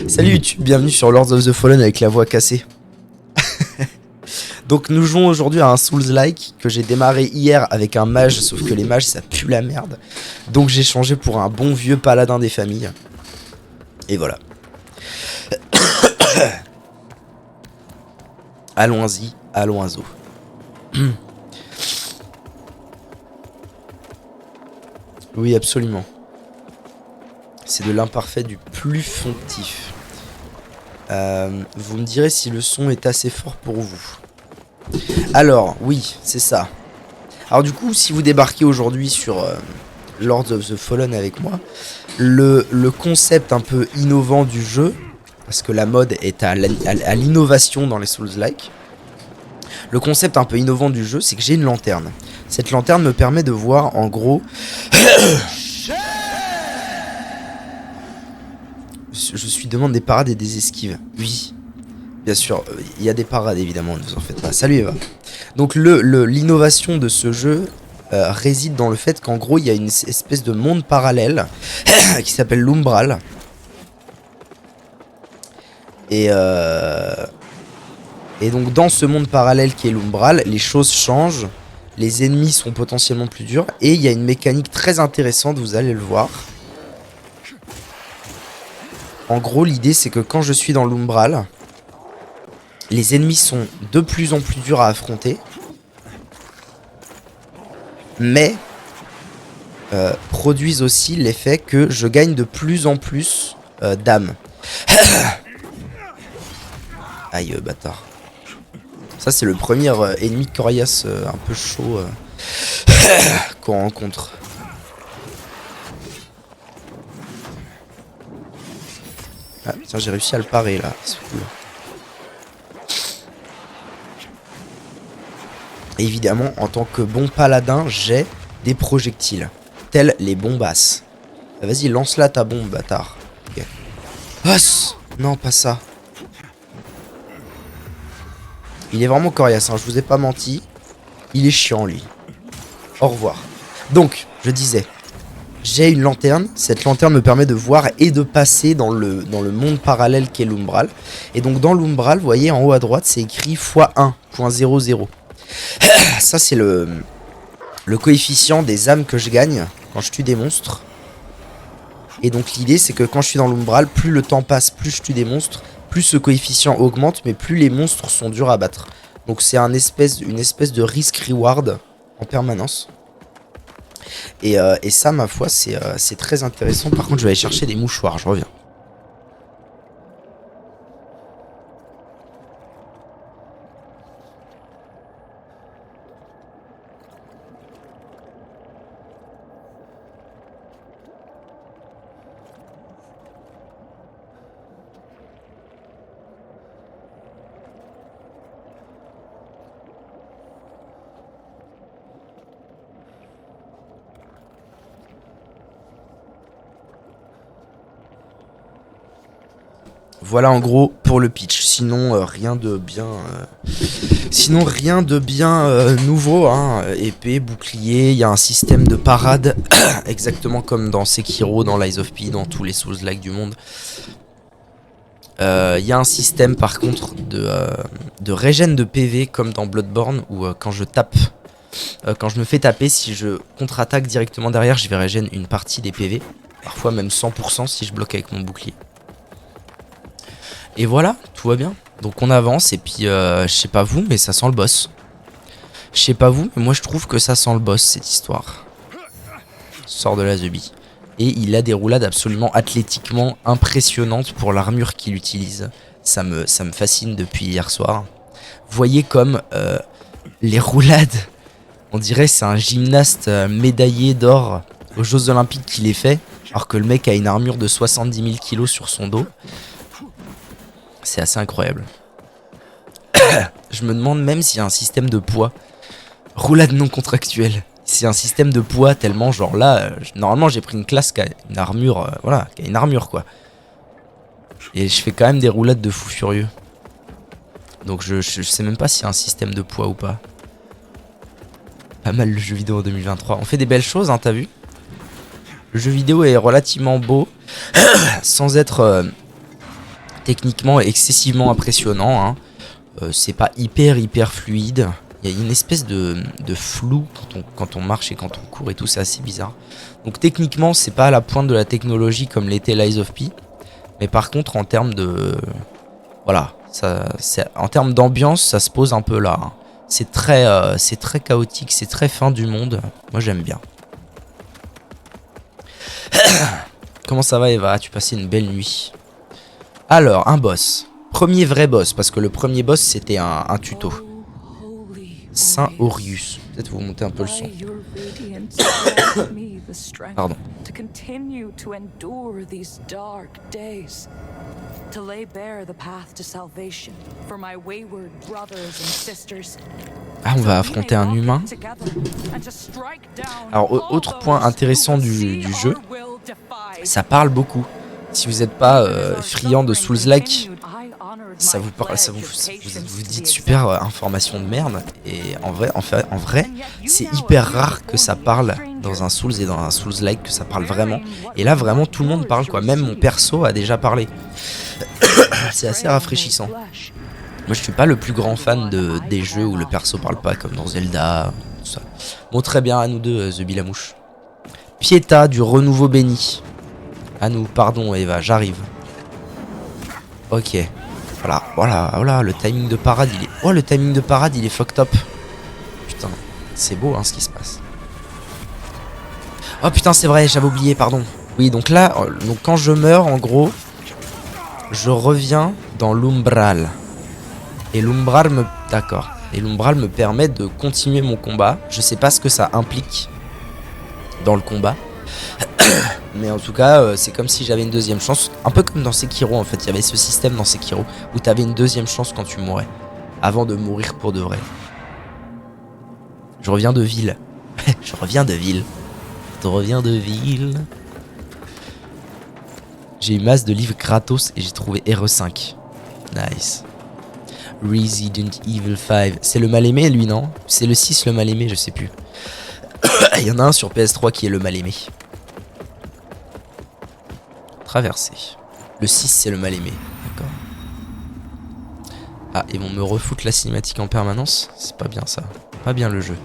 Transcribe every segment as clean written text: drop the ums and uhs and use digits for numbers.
Salut YouTube, bienvenue sur Lords of the Fallen avec la voix cassée. Donc nous jouons aujourd'hui à un Souls-like que j'ai démarré hier avec un mage, sauf que les mages ça pue la merde. Donc j'ai changé pour un bon vieux paladin des familles. Et voilà. Allons-y, allons-y. Oui, absolument. C'est de l'imparfait du plus fonctif. Vous me direz si le son est assez fort pour vous. Alors, oui, c'est ça. Alors du coup, si vous débarquez aujourd'hui sur Lords of the Fallen avec moi, le concept un peu innovant du jeu, parce que la mode est à l'innovation dans les Souls-like, le concept un peu innovant du jeu, c'est que j'ai une lanterne. Cette lanterne me permet de voir en gros... Je suis demande des parades et des esquives. Oui, bien sûr, il y a des parades évidemment, ne vous en faites pas. Salut Eva. Donc l'innovation de ce jeu réside dans le fait qu'en gros il y a une espèce de monde parallèle qui s'appelle l'Umbral. Et donc dans ce monde parallèle qui est l'Umbral, les choses changent, les ennemis sont potentiellement plus durs et il y a une mécanique très intéressante, vous allez le voir. En gros, l'idée, c'est que quand je suis dans l'Umbral, les ennemis sont de plus en plus durs à affronter. Mais produisent aussi l'effet que je gagne de plus en plus d'âme. Aïe, bâtard. Ça, c'est le premier ennemi coriace un peu chaud qu'on rencontre. Ah, tiens, j'ai réussi à le parer là, c'est cool. Évidemment, en tant que bon paladin, j'ai des projectiles, tels les bombasses. Ah, vas-y, lance-la ta bombe, bâtard. Ok. Os! Non, pas ça. Il est vraiment coriace, hein, je vous ai pas menti. Il est chiant, lui. Au revoir. Donc, je disais... J'ai une lanterne, cette lanterne me permet de voir et de passer dans le monde parallèle qu'est l'Umbral. Et donc dans l'Umbral, vous voyez en haut à droite, c'est écrit x1.00. Ça c'est le coefficient des âmes que je gagne quand je tue des monstres. Et donc l'idée c'est que quand je suis dans l'Umbral, plus le temps passe, plus je tue des monstres, plus ce coefficient augmente, mais plus les monstres sont durs à battre. Donc c'est une espèce de risk-reward en permanence. Et ça, ma foi, c'est très intéressant. Par contre, je vais aller chercher des mouchoirs, je reviens. Voilà en gros pour le pitch. Sinon rien de bien nouveau, hein. Épée, bouclier, il y a un système de parade exactement comme dans Sekiro, dans Lies of P, dans tous les Souls-like du monde. Il y a un système par contre de régène de PV comme dans Bloodborne où quand je tape, quand je me fais taper, si je contre-attaque directement derrière, je vais régène une partie des PV. Parfois même 100% si je bloque avec mon bouclier. Et voilà, tout va bien. Donc on avance et puis je sais pas vous, mais ça sent le boss. Je sais pas vous, mais moi je trouve que ça sent le boss cette histoire. Sort de la zubie. Et il a des roulades absolument athlétiquement impressionnantes pour l'armure qu'il utilise. Ça me fascine depuis hier soir. Voyez comme les roulades, on dirait c'est un gymnaste médaillé d'or aux Jeux Olympiques qui les fait. Alors que le mec a une armure de 70 000 kilos sur son dos. C'est assez incroyable. Je me demande même s'il y a un système de poids. Roulade non contractuelle. C'est un système de poids tellement genre là, normalement j'ai pris une classe qui a une armure, voilà, qui a une armure quoi. Et je fais quand même des roulades de fou furieux. Donc je sais même pas s'il y a un système de poids ou pas. Pas mal le jeu vidéo en 2023. On fait des belles choses, hein, t'as vu? Le jeu vidéo est relativement beau, sans être Techniquement excessivement impressionnant, hein. C'est pas hyper fluide. Il y a une espèce de flou quand on marche et quand on court et tout, c'est assez bizarre. Donc techniquement c'est pas à la pointe de la technologie comme l'était Lies of P. Mais par contre en termes de... Voilà, en termes d'ambiance ça se pose un peu là, hein. C'est très chaotique, c'est très fin du monde. Moi j'aime bien. Comment ça va Eva? As-tu passé une belle nuit? Alors, un boss. Premier vrai boss, parce que le premier boss c'était un tuto. Saint Orius. Peut-être vous montez un peu le son. Pardon. Ah, on va affronter un humain. Alors, autre point intéressant du jeu, ça parle beaucoup. Si vous n'êtes pas friand de Souls-like, ça vous parle, vous dites super information de merde. Et en vrai, c'est hyper rare que ça parle dans un Souls et dans un Souls-like que ça parle vraiment. Et là, vraiment, tout le monde parle, quoi. Même mon perso a déjà parlé. C'est assez rafraîchissant. Moi, je suis pas le plus grand fan des jeux où le perso parle pas, comme dans Zelda, tout ça. Bon, très bien, à nous deux, The Bilamouche. Pieta du renouveau béni. À nous, pardon Eva, j'arrive. Ok. Voilà, le timing de parade, il est... Oh, le timing de parade, il est fucked up. Putain, c'est beau, hein, ce qui se passe. Oh putain, c'est vrai, j'avais oublié, pardon. Oui, donc là, quand je meurs, en gros, je reviens dans l'umbral. Et l'umbral me... D'accord. Et l'umbral me permet de continuer mon combat. Je sais pas ce que ça implique dans le combat. Mais en tout cas, c'est comme si j'avais une deuxième chance. Un peu comme dans Sekiro en fait. Il y avait ce système dans Sekiro où t'avais une deuxième chance quand tu mourais. Avant de mourir pour de vrai. Je reviens de ville. Je reviens de ville. Je reviens de ville. J'ai une masse de livres gratos et j'ai trouvé RE5. Nice. Resident Evil 5. C'est le mal-aimé lui, non? C'est le 6 le mal-aimé, je sais plus. Il y en a un sur PS3 qui est le mal-aimé. Traversé. Le 6 c'est le mal-aimé. D'accord. Ah, ils vont me refoutre la cinématique en permanence. C'est pas bien ça. Pas bien le jeu.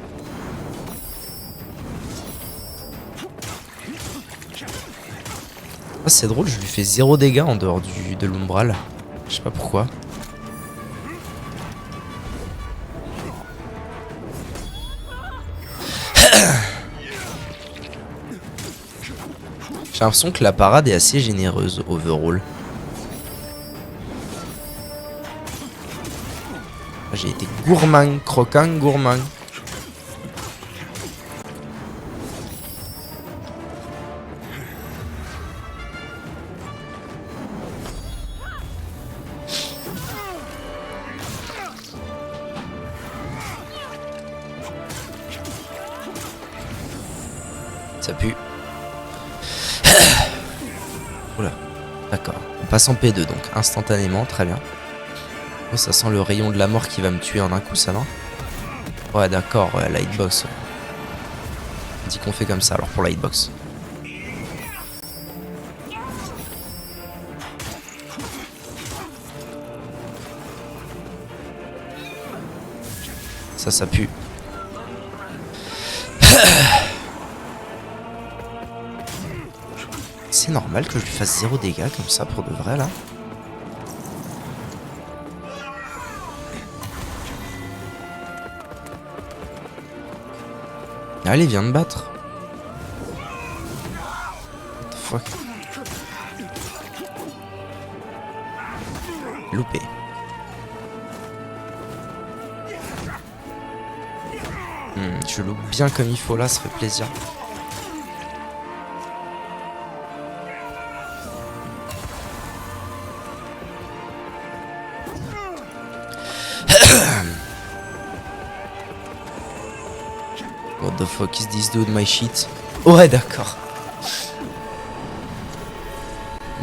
Ah, c'est drôle, je lui fais 0 dégâts en dehors de l'umbral. Je sais pas pourquoi. J'ai l'impression que la parade est assez généreuse overall. J'ai été gourmand, croquant, gourmand. Ça pue. Oula, d'accord. On passe en P2 donc, instantanément, très bien. Oh, ça sent le rayon de la mort qui va me tuer en un coup, ça non? Ouais, d'accord, ouais, la hitbox. On dit qu'on fait comme ça alors pour la hitbox. Ça pue. C'est normal que je lui fasse 0 dégâts comme ça pour de vrai là. Allez, viens me battre. What the fuck? Loupé. Je loupe bien comme il faut là, ça fait plaisir. What the fuck is this dude, my shit? Ouais, d'accord.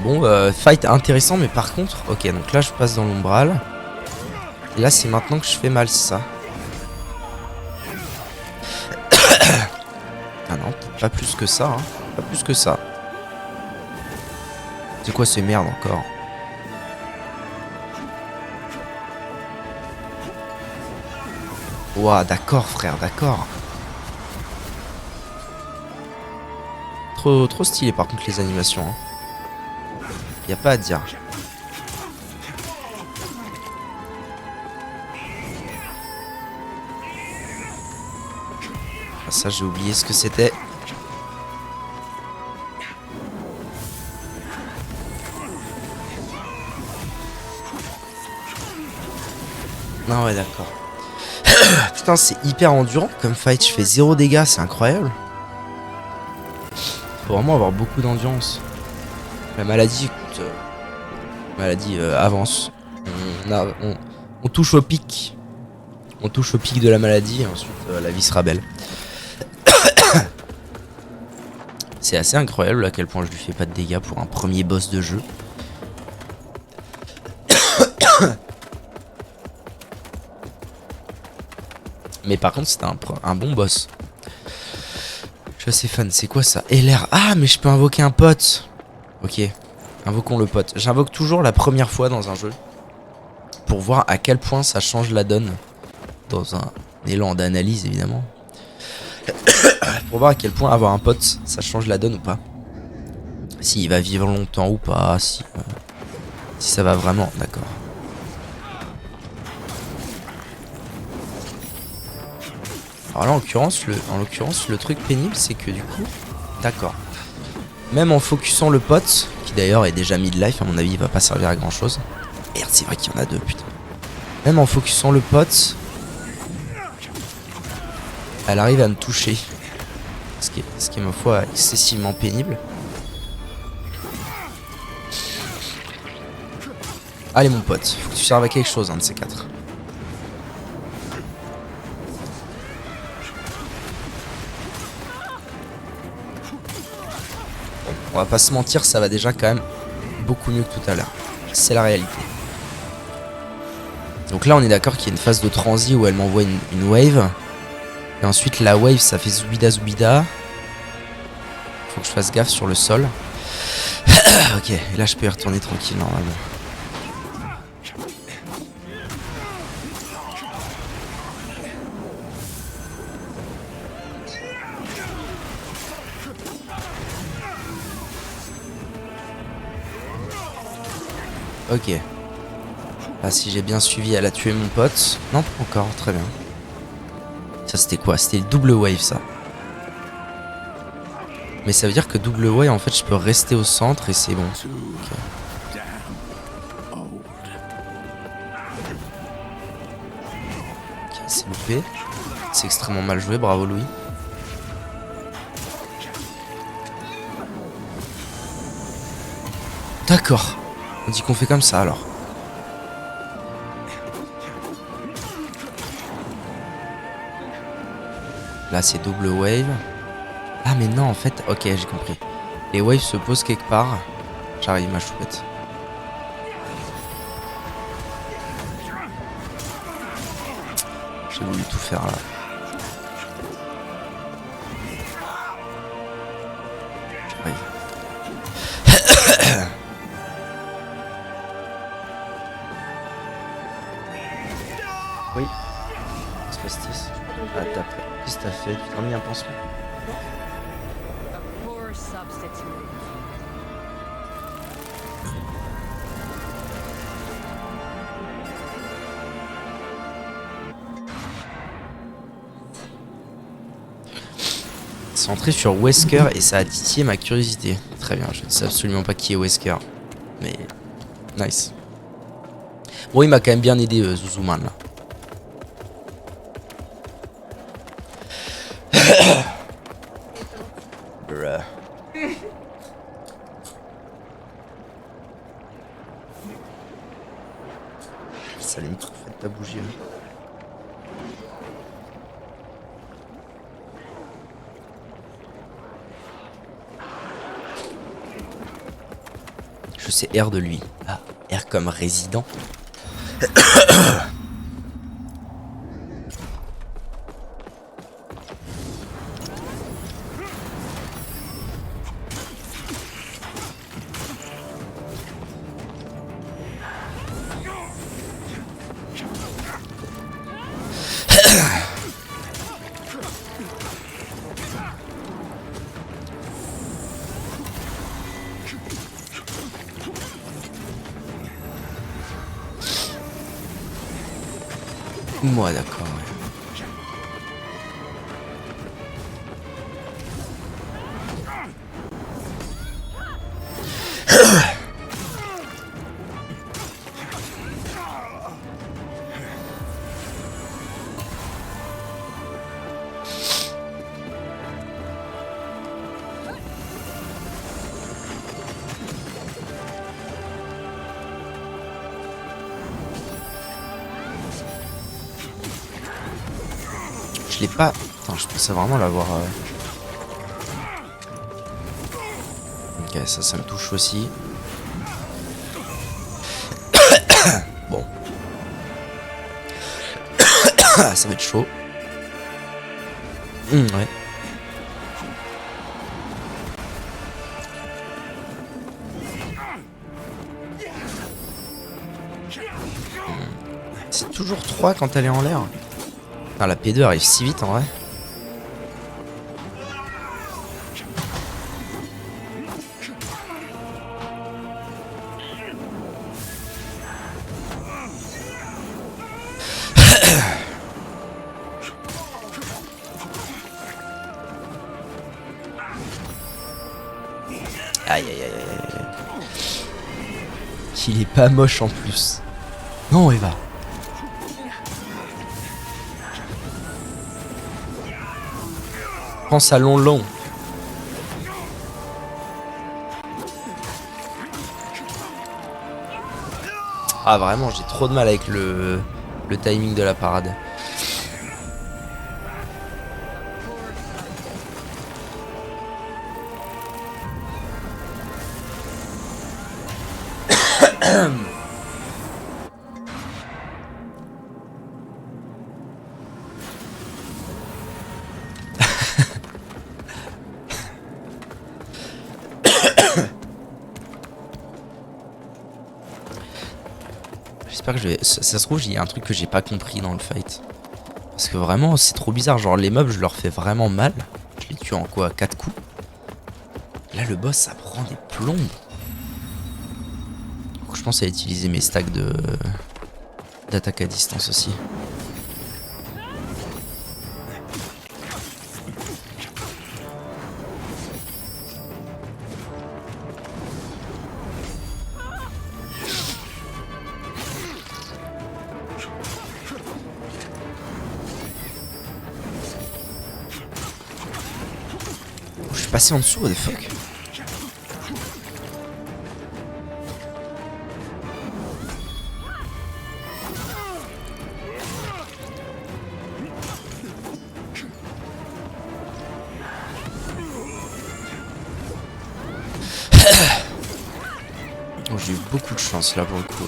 Bon, fight intéressant, mais par contre... Ok, donc là, je passe dans l'umbral. Et là, c'est maintenant que je fais mal, c'est ça? Ah non, pas plus que ça, hein. Pas plus que ça. C'est quoi ces merdes encore? Ouah, d'accord frère, d'accord. Trop stylé par contre les animations. Hein. Y a pas à dire. Ah, ça j'ai oublié ce que c'était. Non ouais d'accord. Putain c'est hyper endurant comme fight, je fais 0 dégâts, c'est incroyable. Faut vraiment avoir beaucoup d'endurance. La maladie, écoute, avance. On touche au pic. On touche au pic de la maladie et ensuite la vie sera belle. C'est assez incroyable à quel point je lui fais pas de dégâts pour un premier boss de jeu. Mais par contre c'était un bon boss. Je suis assez fan, c'est quoi ça? LR. Ah mais je peux invoquer un pote. Ok, invoquons le pote. J'invoque toujours la première fois dans un jeu. Pour voir à quel point ça change la donne. Dans un élan d'analyse évidemment. Pour voir à quel point avoir un pote ça change la donne ou pas. S'il va vivre longtemps ou pas. Si ça va vraiment, d'accord. Alors là en l'occurrence le truc pénible c'est que du coup. D'accord. Même en focusant le pote, qui d'ailleurs est déjà mis de life, à mon avis il va pas servir à grand chose. Merde c'est vrai qu'il y en a deux putain. Même en focusant le pote, elle arrive à me toucher. Ce qui est ma foi excessivement pénible. Allez mon pote, faut que tu serves à quelque chose, un de ces quatre. Bon, on va pas se mentir, ça va déjà quand même beaucoup mieux que tout à l'heure. C'est la réalité. Donc là on est d'accord qu'il y a une phase de transi où elle m'envoie une wave. Et ensuite la wave ça fait zoubida zoubida. Faut que je fasse gaffe sur le sol. Ok, et là je peux y retourner tranquille normalement. Ok. Là si j'ai bien suivi elle a tué mon pote. Non pas encore, très bien. Ça c'était quoi? C'était le double wave ça. Mais ça veut dire que double wave en fait je peux rester au centre et c'est bon. Okay. Ok, c'est loupé. C'est extrêmement mal joué, bravo Louis. D'accord. On dit qu'on fait comme ça alors. Là c'est double wave. Ah mais non en fait, ok j'ai compris. Les waves se posent quelque part. J'arrive ma choupette. J'ai voulu tout faire là. J'arrive. Oui. C'est pastis. Ah t'as fait. Qu'est-ce que t'as fait? Tu t'as mis un pansement? Centré sur Wesker et ça a titillé ma curiosité. Très bien, je ne sais absolument pas qui est Wesker. Mais nice. Bon, il m'a quand même bien aidé Zuzuman là. S'allume tout, fais ta bougie là. Je sais R de lui. Ah, R comme résident. Moi d'accord, ouais. Je l'ai pas... Putain, je pensais vraiment l'avoir... Ok, ça me touche aussi. Bon. Ça va être chaud. Ouais. C'est toujours 3 quand elle est en l'air. Ah, la P2 arrive si vite en vrai. Aïe aïe aïe aïe. Il est pas moche en plus. Non, Eva. Prends ça long. Ah vraiment, j'ai trop de mal avec le timing de la parade. J'espère que je vais... Ça se trouve, il y a un truc que j'ai pas compris dans le fight. Parce que vraiment, c'est trop bizarre. Genre, les mobs, je leur fais vraiment mal. Je les tue en quoi, 4 coups. Là, le boss, ça prend des plombs. Donc, je pense à utiliser mes stacks d'attaque à distance aussi. Je suis passé en dessous, what the fuck? Oh, j'ai eu beaucoup de chance là pour le coup.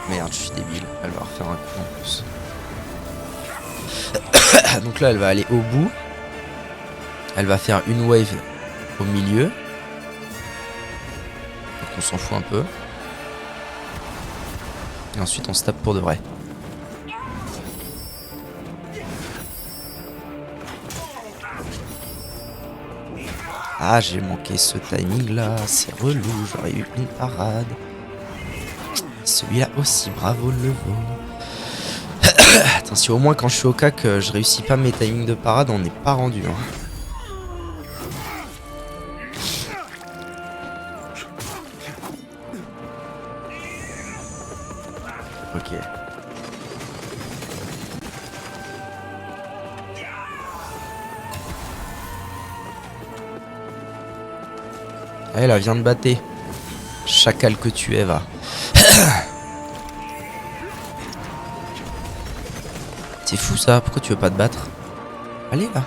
Merde, je suis débile. Elle va refaire un coup en plus. Donc là, elle va aller au bout. Elle va faire une wave au milieu. Donc on s'en fout un peu. Et ensuite on se tape pour de vrai. Ah, j'ai manqué ce timing là, c'est relou, j'aurais eu une parade. Celui-là aussi, bravo le veau. Attends, si au moins quand je suis au cac, je réussis pas mes timings de parade, on n'est pas rendu. Hein. Ok. Elle vient de battre. Chacal que tu es, va. C'est fou ça, pourquoi tu veux pas te battre? Allez là.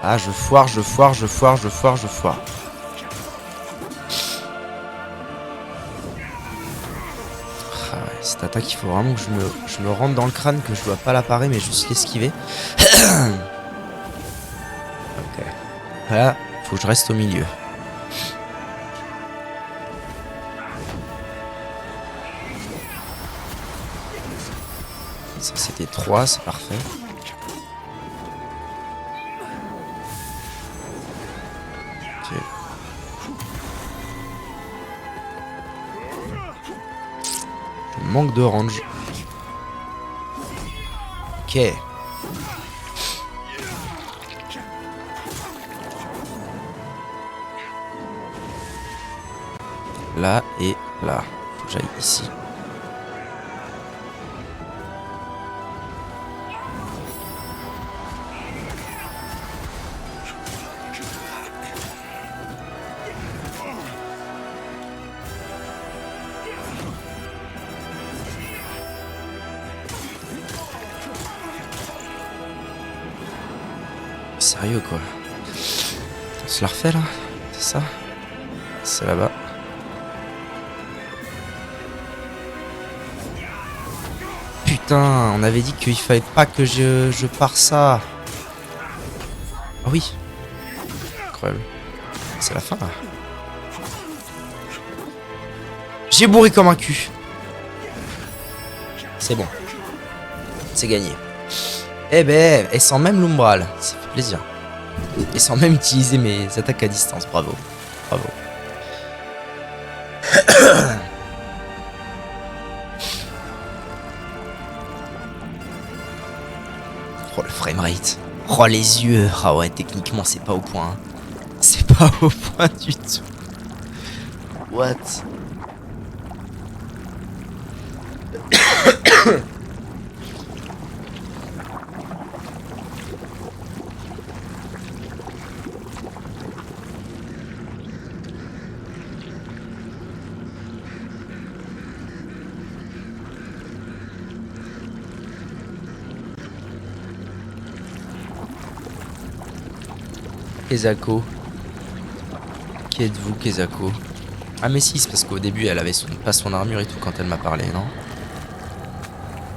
Ah, je foire. Ah ouais, cette attaque, il faut vraiment que je me rentre dans le crâne, que je dois pas la parer, mais juste l'esquiver. Ok. Voilà, faut que je reste au milieu. Ça, c'était 3, c'est parfait. Manque de range. Ok. Là et là. Faut que j'aille ici. Sérieux quoi. On se la refait là? C'est ça? C'est là-bas. Putain, on avait dit qu'il fallait pas que je pars ça. Ah oui. Incroyable. C'est la fin là. J'ai bourré comme un cul. C'est bon. C'est gagné. Eh ben, et sans même l'umbral. Ça fait plaisir. Et sans même utiliser mes attaques à distance. Bravo. Bravo. Oh le framerate. Oh les yeux. Ah ouais, techniquement c'est pas au point. C'est pas au point du tout. What? Kezako. Qui êtes-vous, Kezako? Ah mais si, c'est parce qu'au début elle avait pas son armure et tout quand elle m'a parlé, non?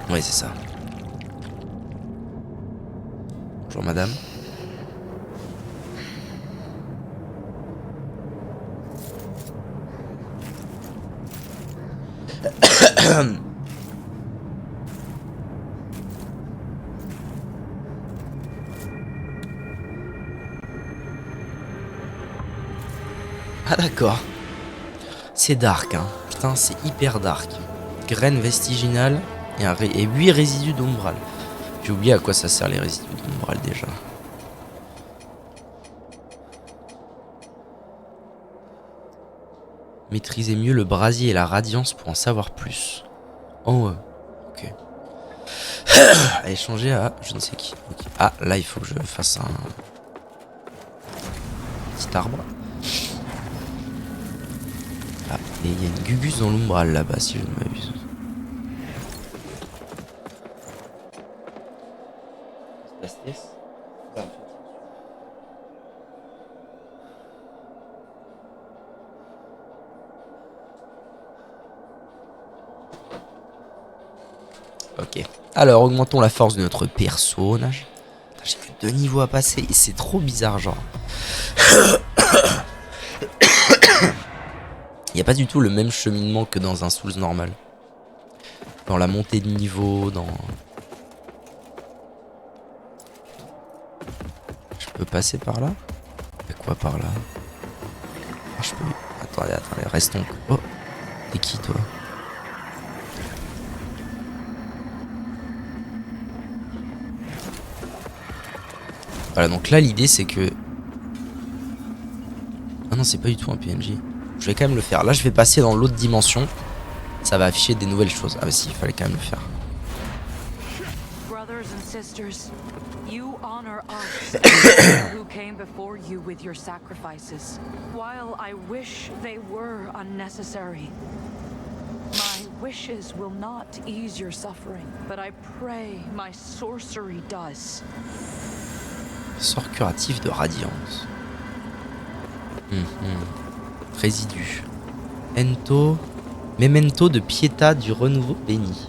Oui, c'est ça. Bonjour madame. Ah d'accord. C'est dark, hein. Putain, c'est hyper dark. Graines vestiginales et 8 résidus d'umbral. J'ai oublié à quoi ça sert les résidus d'umbral déjà. Maîtrisez mieux le brasier et la radiance pour en savoir plus. Oh, ok. À échanger à je ne sais qui. Okay. Ah, là il faut que je fasse un petit arbre. Ah, et il y a une gugus dans l'umbral là-bas si je ne m'abuse. Ok. Alors, augmentons la force de notre personnage. J'ai que 2 niveaux à passer et c'est trop bizarre, genre. Il n'y a pas du tout le même cheminement que dans un Souls normal. Dans la montée de niveau, dans... Je peux passer par là? Il y a quoi par là? Ah, je peux... Attendez, restons... Oh! T'es qui, toi? Voilà, donc là, l'idée, c'est que... Ah non, c'est pas du tout un PNJ. Je vais quand même le faire. Là, je vais passer dans l'autre dimension. Ça va afficher des nouvelles choses. Ah bah si, il fallait quand même le faire. Brothers and sisters, you honor us who came before you with your sacrifices. While I wish they were unnecessary, my wishes will not ease your suffering, but I pray my sorcery does. Sort curatif de radiance. Résidu. Ento. Memento de Pietà du renouveau béni.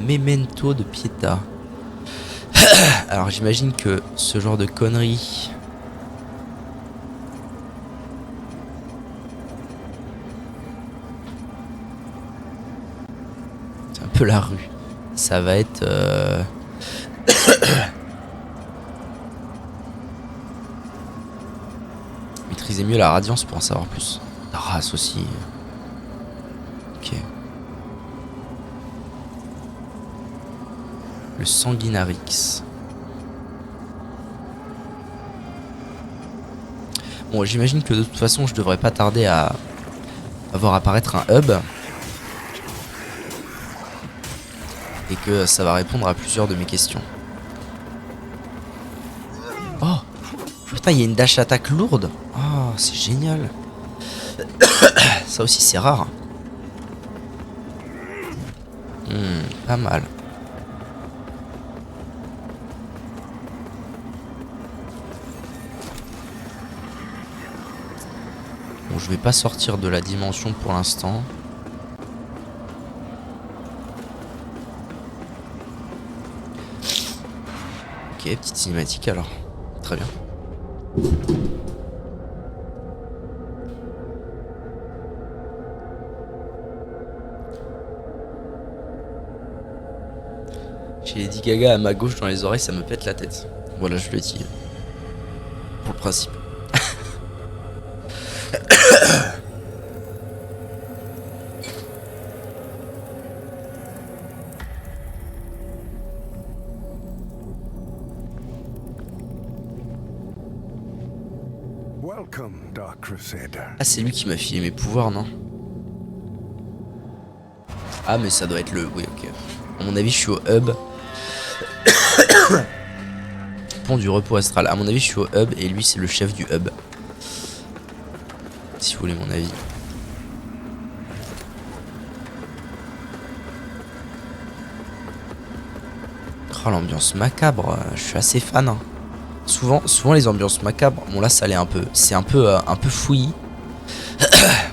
Memento de Pietà. Alors j'imagine que ce genre de conneries... C'est un peu la rue. Ça va être... Maîtrisez mieux la radiance pour en savoir plus. La race aussi. Ok. Le Sanguinarix. Bon, j'imagine que de toute façon, je devrais pas tarder à voir apparaître un hub. Et que ça va répondre à plusieurs de mes questions. Oh putain, il y a une dash attaque lourde. Oh, c'est génial. Ça aussi, c'est rare. Pas mal. Bon, je vais pas sortir de la dimension pour l'instant. Ok, petite cinématique alors. Très bien. J'ai Lady Gaga à ma gauche dans les oreilles, ça me pète la tête. Voilà, je le dis. Pour le principe. Ah, c'est lui qui m'a filé mes pouvoirs, non? Ah, mais ça doit être le... Oui, ok. À mon avis, je suis au hub. Pont du repos astral. À mon avis, je suis au hub et lui, c'est le chef du hub. Si vous voulez mon avis. Oh, l'ambiance macabre. Je suis assez fan. Hein. Souvent, les ambiances macabres. Bon, là, ça allait un peu. C'est un peu fouillis.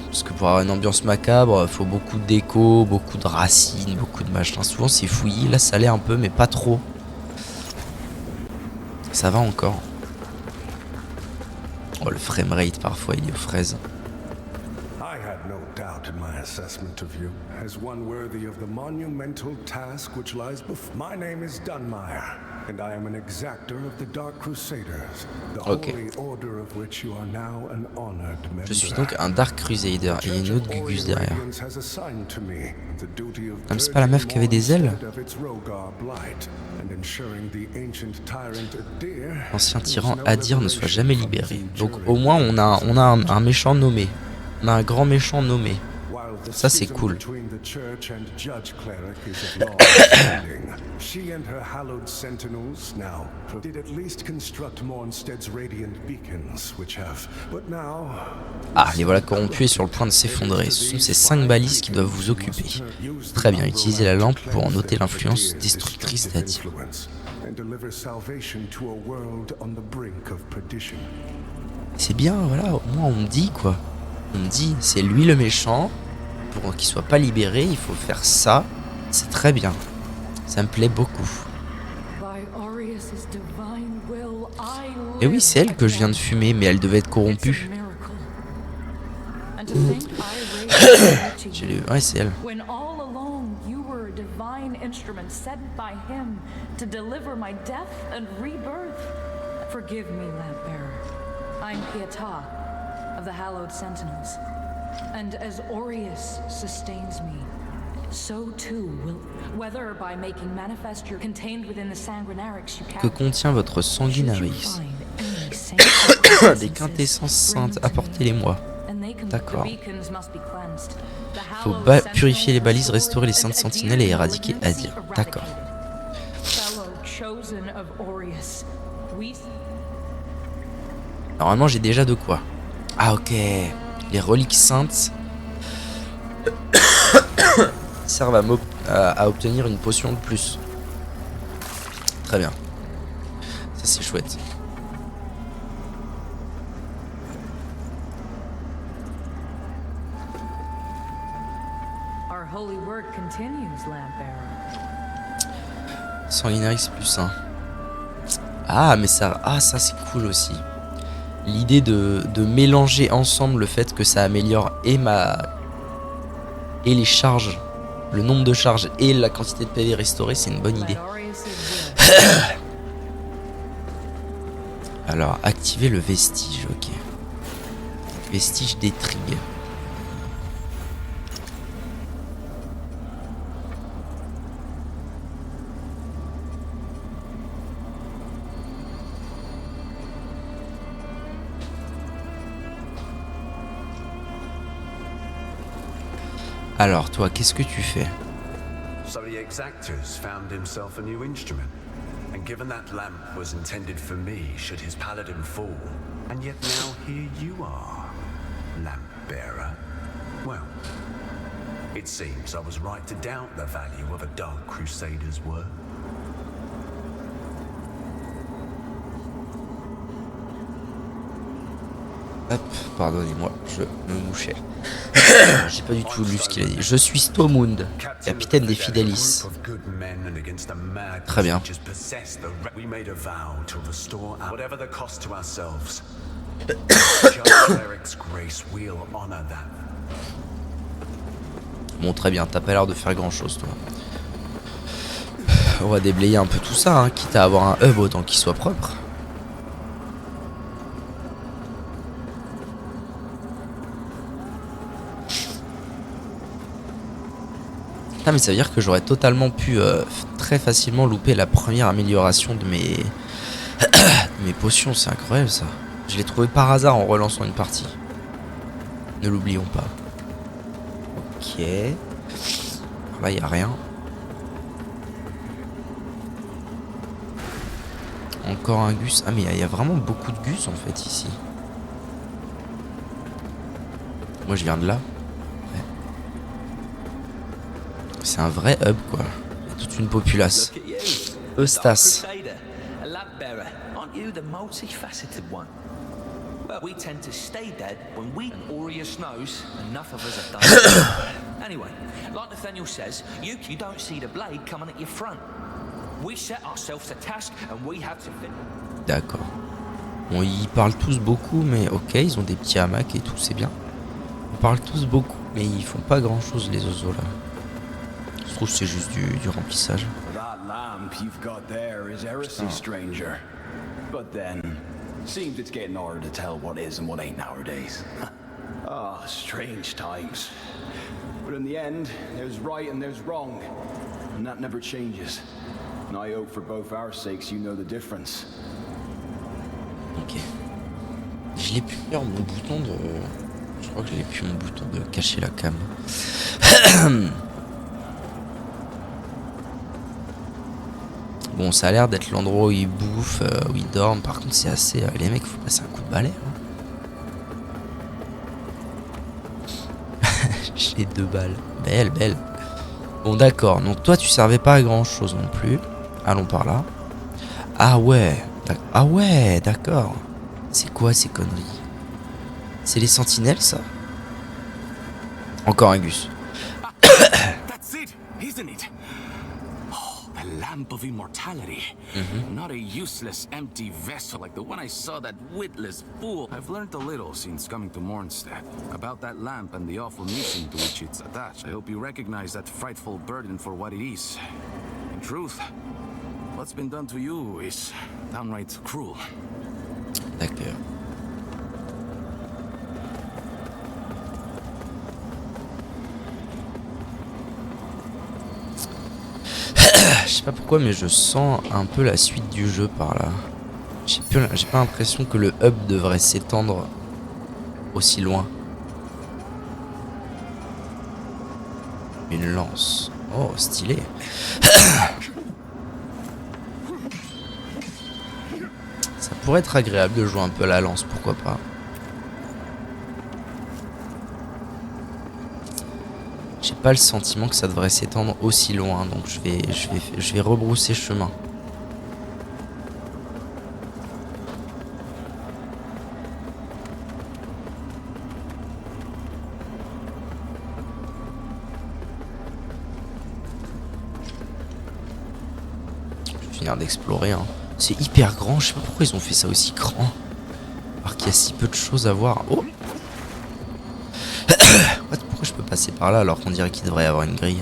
Parce que pour avoir une ambiance macabre, faut beaucoup d'écho, beaucoup de racines, beaucoup de machin. Souvent, c'est fouillis. Là, ça allait un peu, mais pas trop. Ça va encore. Oh, le framerate, parfois, il est aux fraises. I had no doubt in my assessment of you as one worthy of the monumental task which lies before. My name is Dunmire, and I am an exactor of the Dark Crusaders, the holy order of which you are now an honored member. Je suis donc un Dark Crusader et il y a une autre Gugus derrière. Comme c'est pas la meuf qui avait des ailes? L'ancien tyran Adir ne soit jamais libéré. Donc au moins on a un méchant nommé. On a un grand méchant nommé. Ça c'est cool. Ah, les voilà corrompus et sur le point de s'effondrer. Ce sont ces 5 balises qui doivent vous occuper. Très bien, utilisez la lampe pour en noter l'influence destructrice d'Adir. C'est bien, voilà, au moins on me dit quoi. On me dit, c'est lui le méchant. Pour qu'il soit pas libéré, il faut faire ça. C'est très bien. Ça me plaît beaucoup. Et oui, c'est elle que je viens de fumer, mais elle devait être corrompue. Ouais, c'est elle. Forgive me, Lampbearer. I'm Pietà of the Hallowed Sentinels. And as Aureus sustains me, so too will, whether by making manifest your contained within the sanguinarix you que contient votre sanguinarix. Des quintessences saintes, apportez-les-moi. D'accord. Faut purifier les balises, restaurer les saintes sentinelles et éradiquer Adir. D'accord. Normalement j'ai déjà de quoi. Ah ok. Les reliques saintes servent à obtenir une potion de plus. Très bien. Ça c'est chouette. Sanguinarix plus 1. Ah mais ça, ça c'est cool aussi. L'idée de mélanger ensemble le fait que ça améliore et les charges, le nombre de charges et la quantité de PV restaurée, c'est une bonne idée. Alors, activer le vestige, ok. Vestige d'étrigue. Alors toi, qu'est-ce que tu fais? So the Exactors found himself a new instrument. And given that lamp was intended for me should his paladin fall. And yet now here you are, lamp bearer. Well, it seems I was right to doubt the value of a Dark Crusader's work. Hop, pardonnez-moi, je me mouchais. J'ai pas du tout lu ce qu'il a dit. Je suis Stormund, capitaine des Fidelis. Très bien. Bon, très bien, t'as pas l'air de faire grand chose, toi. On va déblayer un peu tout ça, hein, quitte à avoir un hub autant qu'il soit propre. Ah mais ça veut dire que j'aurais totalement pu très facilement louper la première amélioration de mes mes potions, c'est incroyable ça. Je l'ai trouvé par hasard en relançant une partie. Ne l'oublions pas. Ok. Là il n'y a rien. Encore un gus. Ah mais il y a vraiment beaucoup de gus en fait ici. Moi je viens de là. C'est un vrai hub quoi. Il y a toute une populace. Eustace. We tend to stay dead when we and Aureus knows enough of us have done. Anyway, like Nathaniel says, you don't see the blade coming at your front. We set ourselves a task and we have to fit. D'accord. Bon, ils parlent tous beaucoup, mais ok, ils ont des petits hamacs et tout, c'est bien. Ils parlent tous beaucoup, mais ils font pas grand chose les oiseaux là. Je trouve que c'est juste du remplissage. That lamp you've got there is heresy, stranger. But then, seems it's getting harder to tell what is and what ain't nowadays. Ah, strange times. But in the end, there's right and there's wrong. And that never changes. And I hope for both our sakes you know the difference. Ok. Je l'ai pu faire mon bouton de... Je crois que je l'ai pu mon bouton de cacher la cam. Bon, ça a l'air d'être l'endroit où ils bouffent, où ils dorment. Par contre, c'est assez... les mecs, faut passer un coup de balai. Hein. J'ai 2 balles. Belle, belle. Bon, d'accord. Donc, toi, tu servais pas à grand-chose non plus. Allons par là. Ah ouais. Ah ouais, d'accord. C'est quoi ces conneries? C'est les sentinelles, ça? Encore un gus. That's it, isn't it? The lamp of immortality. Not a useless, empty vessel like the one I saw that witless fool. I've learned a little since coming to Mornstead about that lamp and the awful mission to which it's attached. I hope you recognize that frightful burden for what it is. In truth, what's been done to you is downright cruel. D'accord. Je sais pas pourquoi, mais je sens un peu la suite du jeu par là. J'ai pas l'impression que le hub devrait s'étendre aussi loin. Une lance. Oh, stylé. Ça pourrait être agréable de jouer un peu à la lance, pourquoi pas. J'ai pas le sentiment que ça devrait s'étendre aussi loin, donc je vais rebrousser chemin. Je vais finir d'explorer. Hein. C'est hyper grand, je sais pas pourquoi ils ont fait ça aussi grand. Alors qu'il y a si peu de choses à voir. Oh! Pourquoi je peux passer par là alors qu'on dirait qu'il devrait y avoir une grille?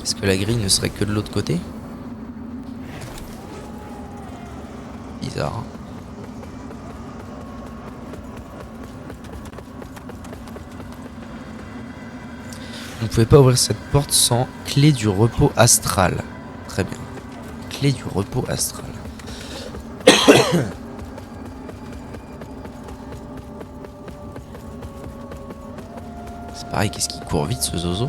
Est-ce que la grille ne serait que de l'autre côté? Bizarre. Vous ne pouvez pas ouvrir cette porte sans clé du repos astral. Très bien. Clé du repos astral. Pareil, qu'est-ce qu'il court vite ce zozo?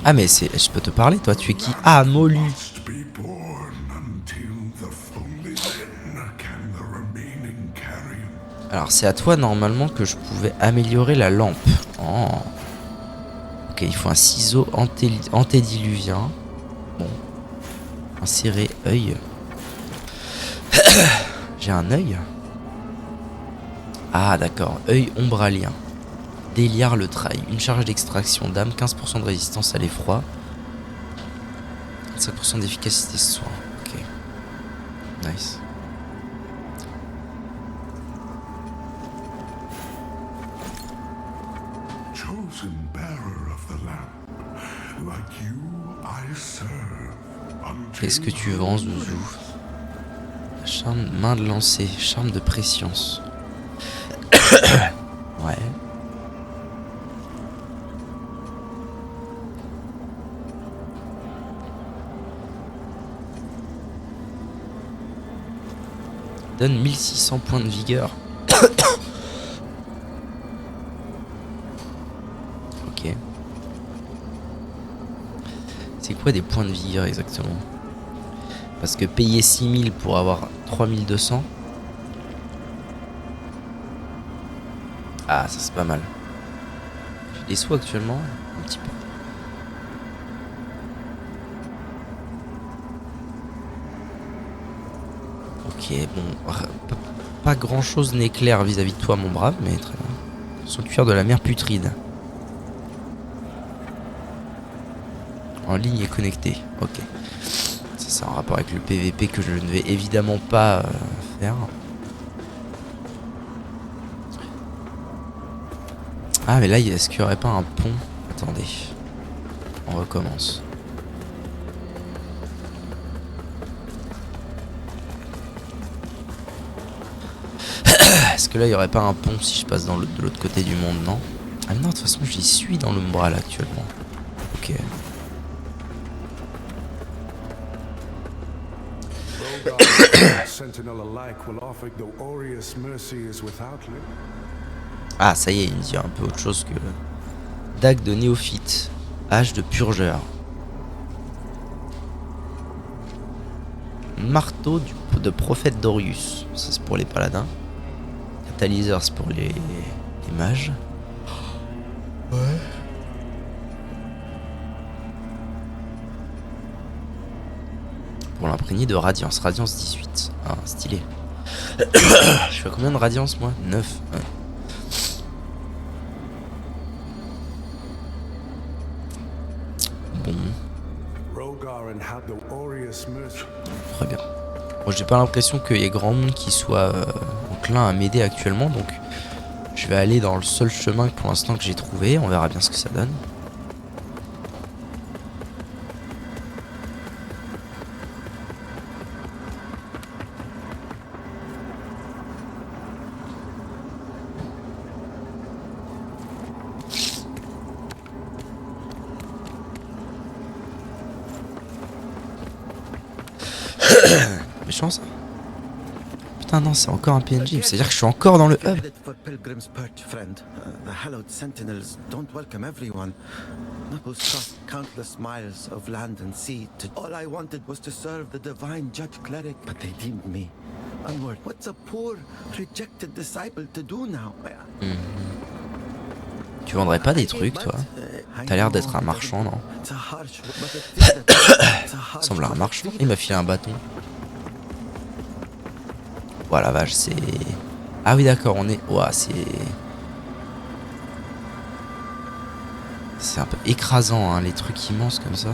Ah mais c'est... Je peux te parler toi, tu es qui? Ah, Molu. Must be born until the only then can the remaining carry. Alors c'est à toi normalement que je pouvais améliorer la lampe. Oh. Ok, il faut un ciseau antédiluvien. Bon. Insérer œil. J'ai un œil. Ah d'accord, œil ombralien. Déliare le trail. Une charge d'extraction d'âme, 15% de résistance à l'effroi. 5% d'efficacité ce soir. Ok. Nice. Chosen bearer of the lamp, like you I serve. Qu'est-ce que tu vends, Zouzou? Charme, main de lancer, charme de préscience. Ouais. Donne 1600 points de vigueur. Ok. C'est quoi des points de vigueur exactement? Parce que payer 6000 pour avoir 3200. Ah, ça c'est pas mal. J'ai des sous actuellement, un petit peu. Ok, bon, pas grand chose n'est clair vis-à-vis de toi, mon brave, mais très bien. Sanctuaire de la mer putride. En ligne et connecté, ok. Ça c'est en rapport avec le PVP que je ne vais évidemment pas faire. Ah mais là, est-ce qu'il n'y aurait pas un pont? Attendez, on recommence. Est-ce que là il y aurait pas un pont si je passe de l'autre côté du monde? Non. Ah non, de toute façon j'y suis dans l'Umbral actuellement. Ok. Ah ça y est, il me dit un peu autre chose que... Dague de néophyte. Hache de purgeur. Marteau de prophète Dorius. Ça c'est pour les paladins. Catalyseur c'est pour les mages. Ouais. Pour l'imprégné de radiance. Radiance 18. Ah, stylé. Je suis à combien de radiance moi? 9. Ouais. Bon. Très bien. Bon, j'ai pas l'impression qu'il y ait grand monde qui soit enclin à m'aider actuellement, donc je vais aller dans le seul chemin pour l'instant que j'ai trouvé. On verra bien ce que ça donne. Méchant ça. Putain non, c'est encore un PNJ, c'est-à-dire que je suis encore dans le hub. Tu vendrais pas des trucs toi? T'as l'air d'être un marchand, non? Semble un marchand. Il m'a filé un bâton. Voilà, vache, c'est... Ah oui, d'accord, on est... Ouah, c'est... C'est un peu écrasant, hein, les trucs immenses comme ça.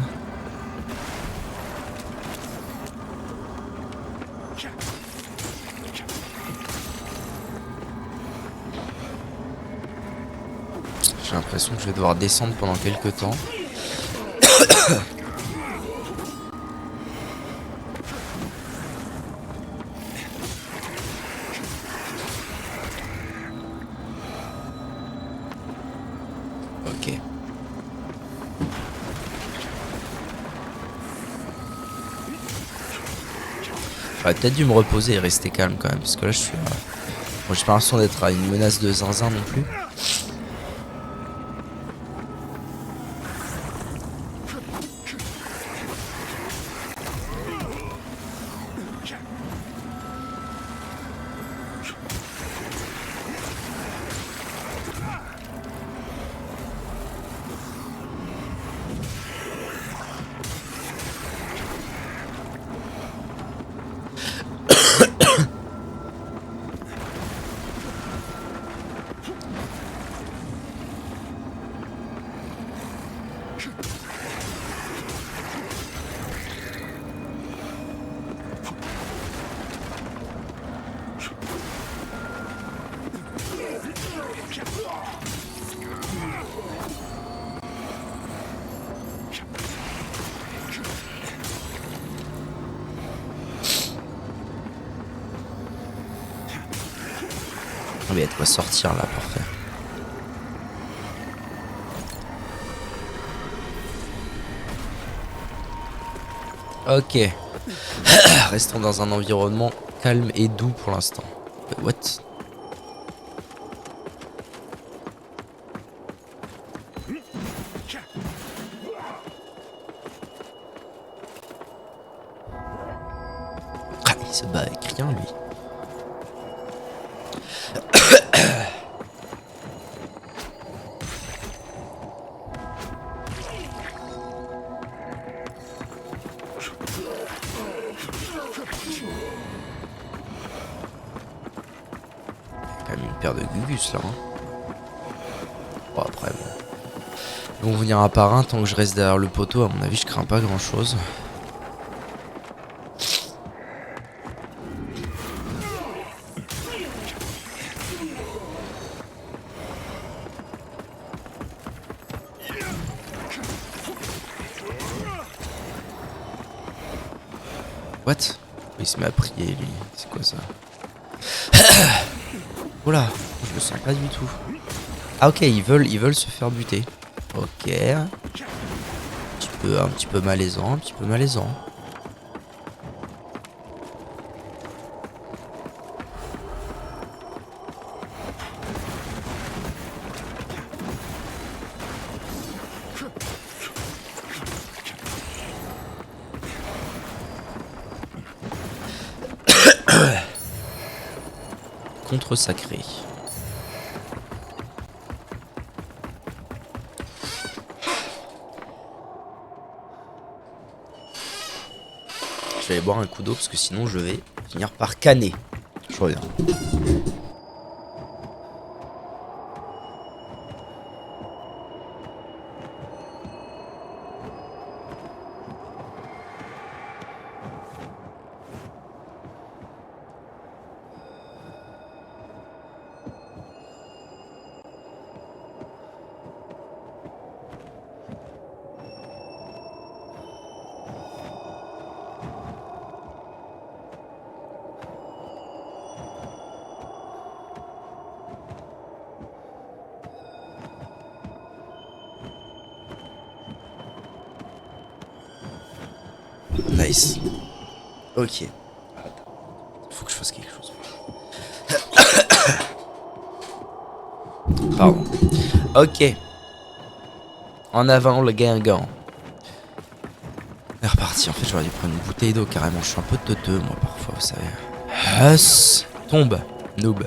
J'ai l'impression que je vais devoir descendre pendant quelques temps. Ok. J'aurais peut-être dû me reposer et rester calme quand même, parce que là je suis... Bon, j'ai pas l'impression d'être à une menace de zinzin non plus. Il y a de quoi sortir là, parfait. Ok. Restons dans un environnement calme et doux pour l'instant. What? Ah, il se bat avec rien lui. Quand même une paire de gugus là. Hein. Bon après bon. Ils vont venir un par un tant que je reste derrière le poteau. À mon avis je crains pas grand chose. What? Il se met à prier lui. C'est quoi ça? Oula, je le sens pas du tout. Ah ok, ils veulent se faire buter. Ok. Un petit peu malaisant, un petit peu malaisant. Contre sacré. Je vais aller boire un coup d'eau parce que sinon je vais finir par canner. Je reviens. Nice. Ok. Faut que je fasse quelque chose. Pardon. Ok. En avant le Guingamp. On est reparti. En fait, j'aurais dû prendre une bouteille d'eau carrément. Je suis un peu teuteux, moi, parfois, vous savez. Huss. Tombe. Noob.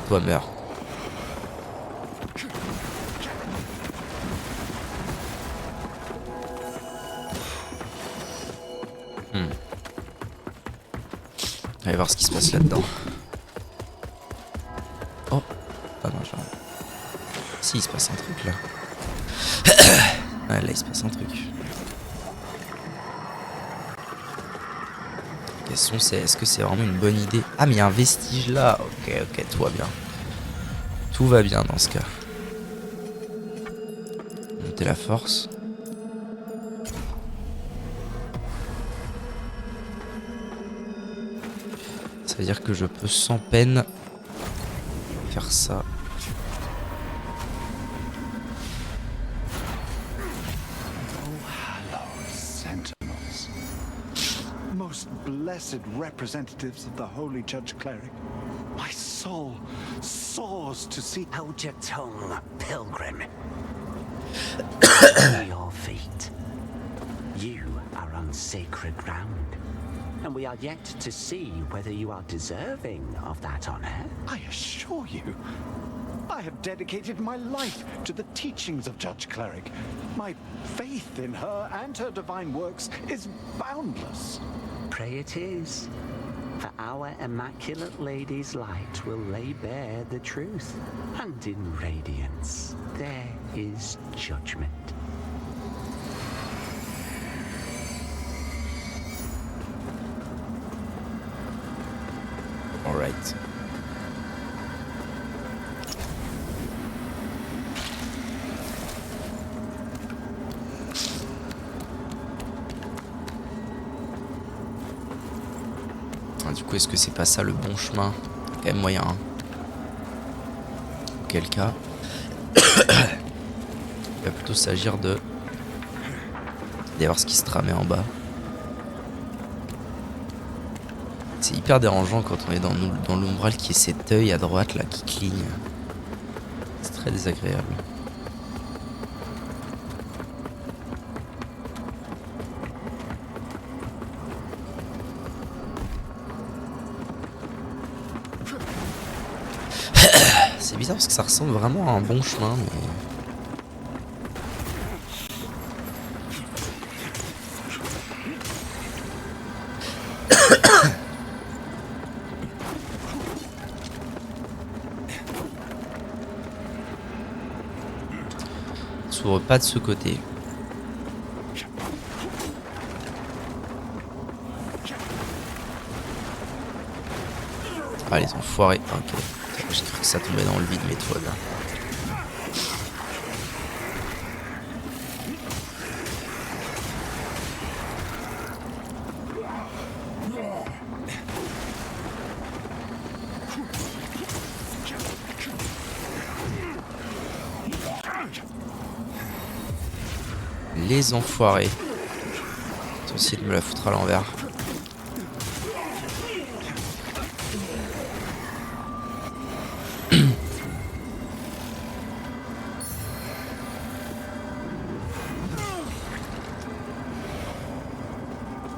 Toi, meurs. Allez voir ce qui se passe là-dedans. Oh. Ah non, genre... Si, il se passe un truc là. Ouais, là, il se passe un truc. La question c'est, est-ce que c'est vraiment une bonne idée? Ah, mais il y a un vestige là. Ok, ok, tout va bien. Tout va bien dans ce cas. Monter la force. Ça veut dire que je peux sans peine faire ça. blessed representatives of the Holy Judge Cleric. My soul soars to see. Hold your tongue, pilgrim. Your feet. You are on sacred ground, and we are yet to see whether you are deserving of that honor. I assure you, I have dedicated my life to the teachings of Judge Cleric. My faith in her and her divine works is boundless. Pray it is. For our Immaculate Lady's light will lay bare the truth, and in radiance there is judgment. All right. Du coup, est-ce que c'est pas ça le bon chemin? Quand même moyen. Hein. Auquel cas, il va plutôt s'agir de d'aller voir ce qui se tramait en bas. C'est hyper dérangeant quand on est dans l'umbral qui est cet œil à droite là qui cligne. C'est très désagréable. C'est bizarre parce que ça ressemble vraiment à un bon chemin, mais... s'ouvre pas de ce côté. Ah les enfoirés, ok. J'ai cru que ça tombait dans le vide, mais toi là. Les enfoirés. Ils ont essayé de me la foutre à l'envers.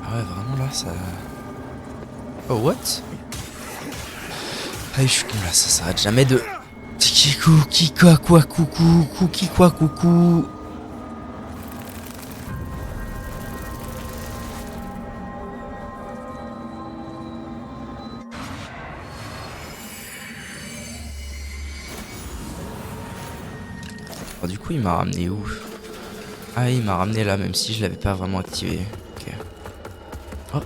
Ah ouais, vraiment là, ça... Oh, what? Ah oui, je suis con là, ça s'arrête jamais de... Qui quoi coucou, qui quoi coucou. Du coup, il m'a ramené où? Ah, il m'a ramené là, même si je l'avais pas vraiment activé. Ok. Oh.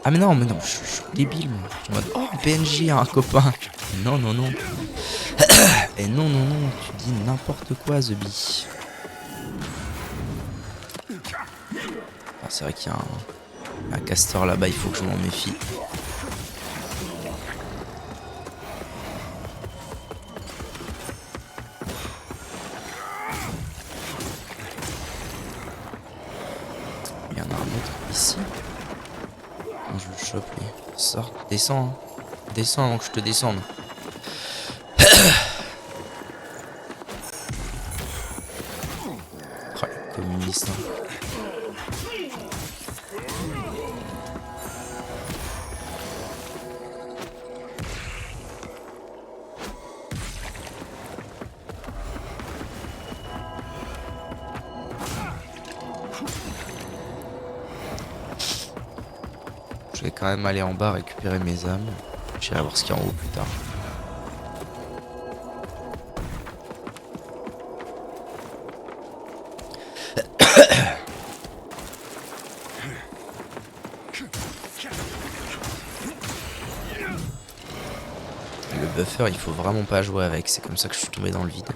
Ah, mais non, je suis débile, moi. Je suis en mode, oh, PNJ a un copain. Non, non, non. Et non, non, non, tu dis n'importe quoi, The Bee. Ah, c'est vrai qu'il y a un castor là-bas, il faut que je m'en méfie. Il y en a un autre ici. Je le chope lui. Sors, descends. Hein. Descends avant que je te descende. Oh, les communistes. Hein. Je vais quand même aller en bas récupérer mes âmes. J'irai voir ce qu'il y a en haut plus tard. Le buffer, il faut vraiment pas jouer avec. C'est comme ça que je suis tombé dans le vide.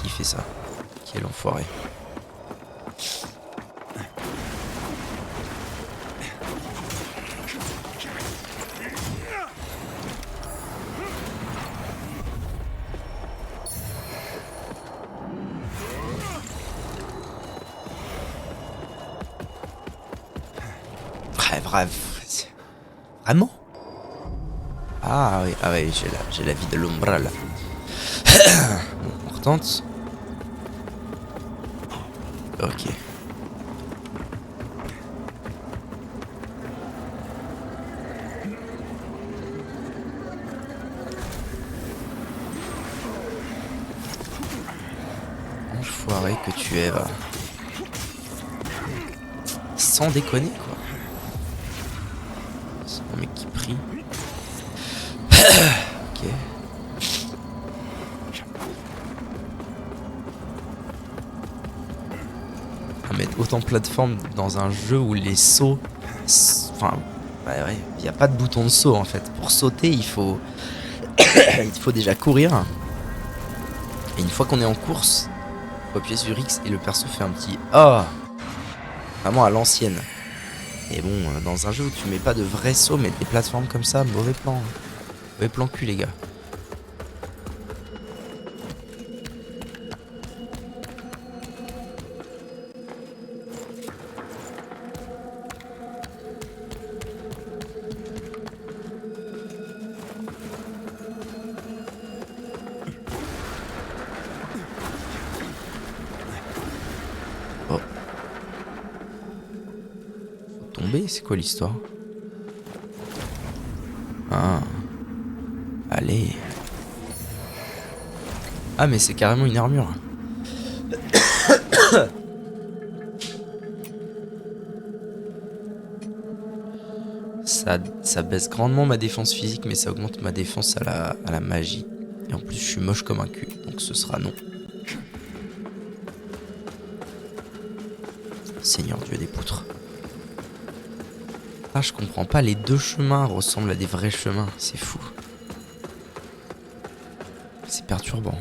Qui fait ça? Qui est l'enfoiré? Vraiment? Ah oui, j'ai la vie de l'Umbral. Bon, on retente. Ok. Enfoiré que tu es, va. Sans déconner, quoi. C'est un mec qui prie. Ok. Mettre autant de plateformes dans un jeu où les sauts... Enfin, ouais, il n'y a pas de bouton de saut en fait. Pour sauter, il faut... il faut déjà courir. Et une fois qu'on est en course, il faut appuyer sur X et le perso fait un petit... Oh, vraiment à l'ancienne. Et bon, dans un jeu où tu mets pas de vrais sauts, mais des plateformes comme ça, mauvais plan. Mauvais plan cul, les gars. Oh. Faut tomber, c'est quoi l'histoire? Ah. Allez. Ah mais c'est carrément une armure. Ça baisse grandement ma défense physique, mais ça augmente ma défense à la magie. Et en plus je suis moche comme un cul, donc ce sera non. Seigneur Dieu des poutres. Ah, je comprends pas, les deux chemins ressemblent à des vrais chemins, c'est fou. C'est perturbant.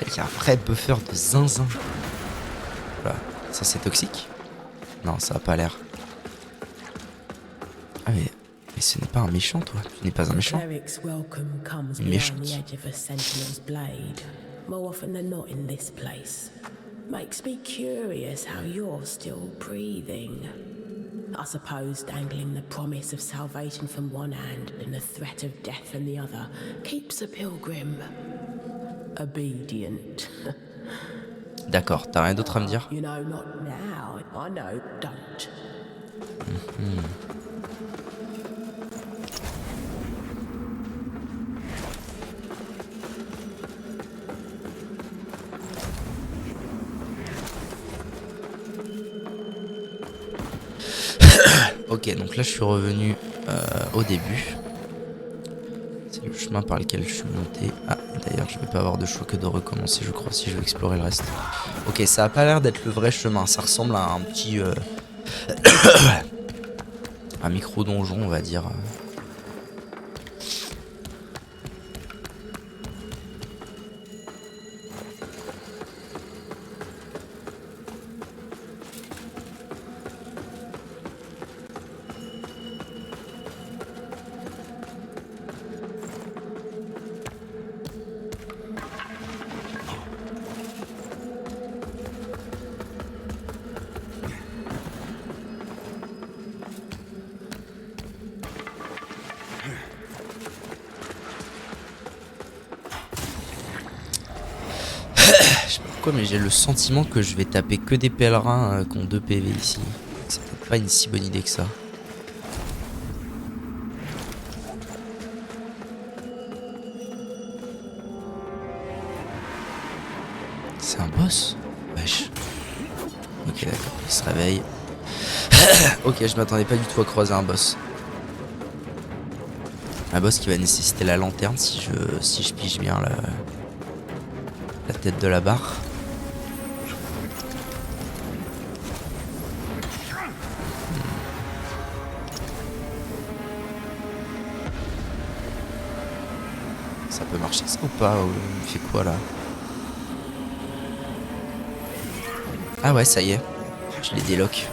Il y a un vrai buffer de zinzin. Voilà. Ça c'est toxique? Non, ça a pas l'air. Ah mais ce n'est pas un méchant, toi. Tu n'es pas un méchant. Une méchante. More often than not in this place. Makes me curious how you're still breathing. I suppose dangling the promise of salvation from one hand and the threat of death from the other keeps a pilgrim obedient. D'accord, t'as rien d'autre à me dire? You know, not now. I know, don't. Ok, donc là je suis revenu au début. C'est le chemin par lequel je suis monté. Ah, d'ailleurs je vais pas avoir de choix que de recommencer, je crois, si je veux explorer le reste. Ok, ça a pas l'air d'être le vrai chemin, ça ressemble à un petit... un micro-donjon, on va dire. Mais j'ai le sentiment que je vais taper que des pèlerins qui ont 2 PV ici. C'est peut-être pas une si bonne idée que ça. C'est un boss? Wesh. Ok, d'accord, il se réveille. Ok, je m'attendais pas du tout à croiser un boss. Un boss qui va nécessiter la lanterne si je pige bien la tête de la barre. Ça peut marcher ça ou pas? Il fait quoi là? Ah ouais, ça y est. Je les déloque.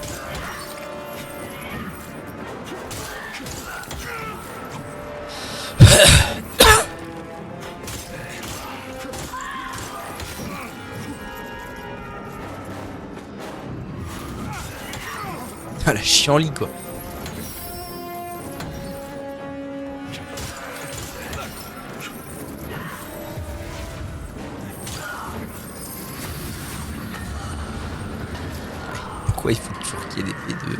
chiant-lit quoi. Pourquoi il faut toujours qu'il y ait des P2?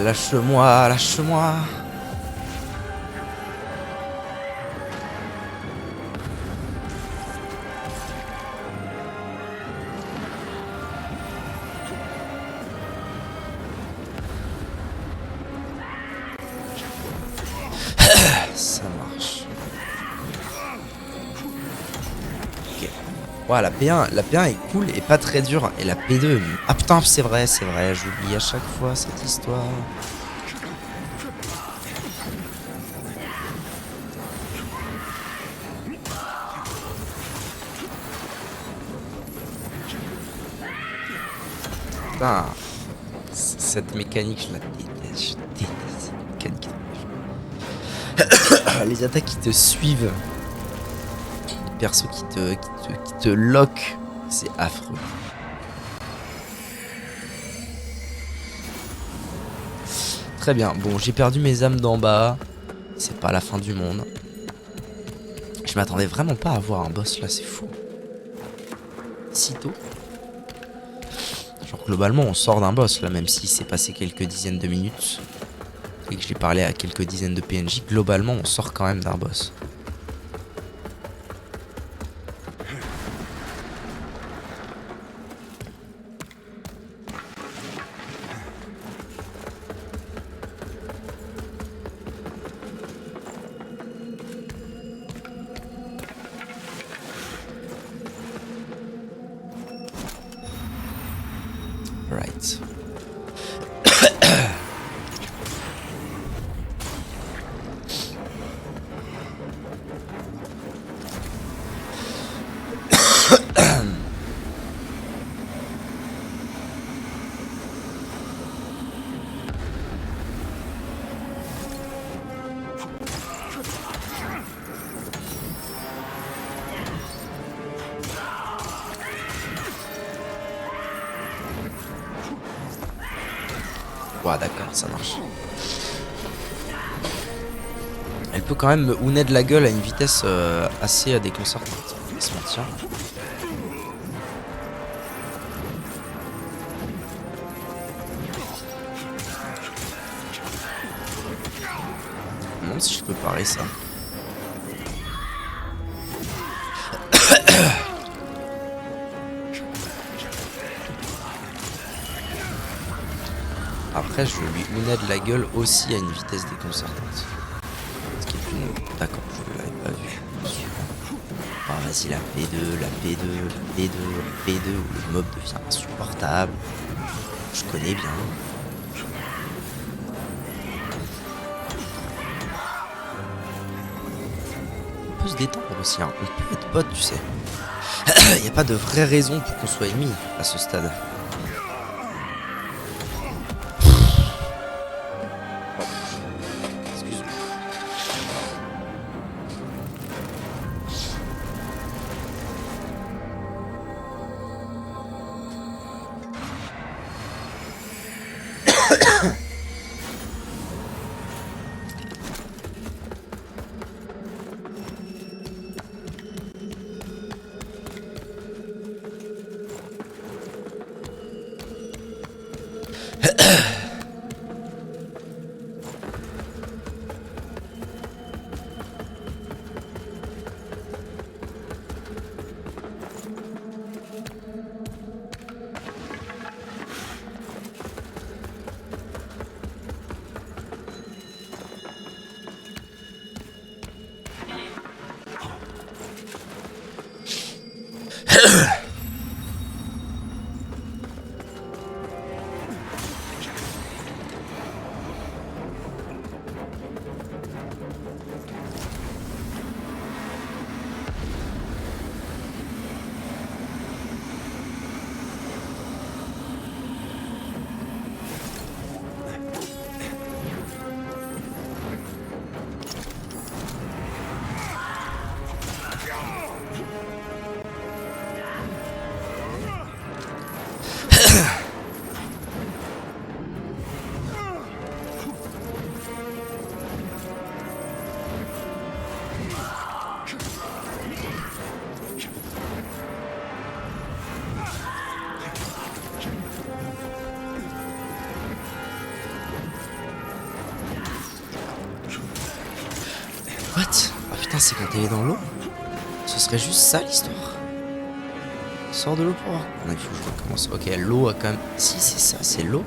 Lâche-moi, lâche-moi. Ça marche. Ok. Ouais, la P1 est cool et pas très dure. Et la P2... Ah putain, c'est vrai, j'oublie à chaque fois cette histoire. Putain, cette mécanique, je la déteste. Je déteste cette mécanique. Les attaques qui te suivent. Les persos qui te lock. C'est affreux. Très bien. Bon, j'ai perdu mes âmes d'en bas. C'est pas la fin du monde. Je m'attendais vraiment pas à voir un boss là, c'est fou. Si tôt. Genre globalement on sort d'un boss là, même si c'est passé quelques dizaines de minutes et que j'ai parlé à quelques dizaines de PNJ, globalement on sort quand même d'un boss. Right. Ouais, d'accord, ça marche. Elle peut quand même me houner de la gueule à une vitesse assez déconcertante. On va se mentir. Je me demande si je peux parer ça. Après, je lui houner de la gueule aussi à une vitesse déconcertante. Ce qui est plus long. D'accord, je ne l'avais pas vu. Ah, vas-y, la P2, la P2, la P2, la P2, où le mob devient insupportable. Je connais bien. On peut se détendre aussi, hein. On peut être pote, tu sais. Il n'y a pas de vraie raison pour qu'on soit ennemis à ce stade. What? Ah putain, c'est quand elle est dans l'eau? Ce serait juste ça l'histoire? Sors de l'eau pour voir. Non, il faut que je recommence. Ok, l'eau a quand même... Si, c'est ça, c'est l'eau.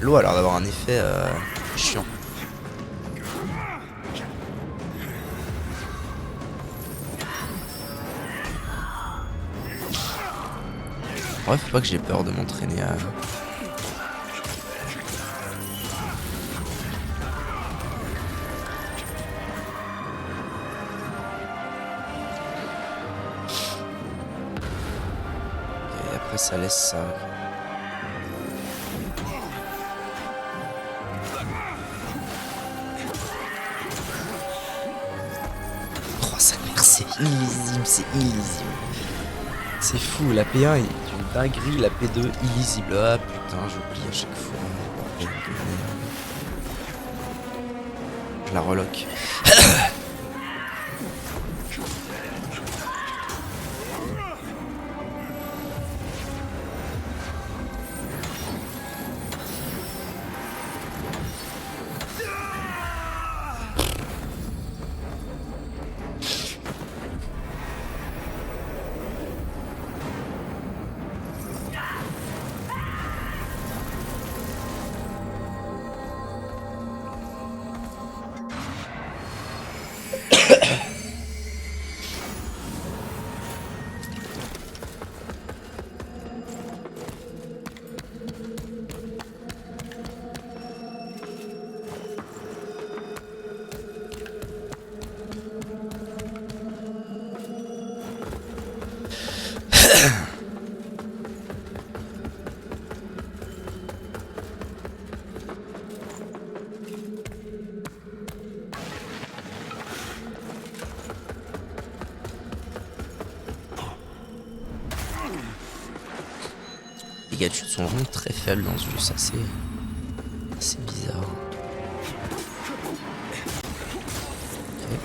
L'eau a l'air d'avoir un effet chiant. Ouais, faut pas que j'ai peur de m'entraîner à... Et après ça laisse ça. Oh sa mère, c'est illisible, c'est illisible. C'est fou, la P1 est une dinguerie, la P2 illisible. Ah putain, j'oublie à chaque fois. Je la reloque. Les gadgets sont vraiment très faibles dans ce jeu, ça c'est bizarre. Okay.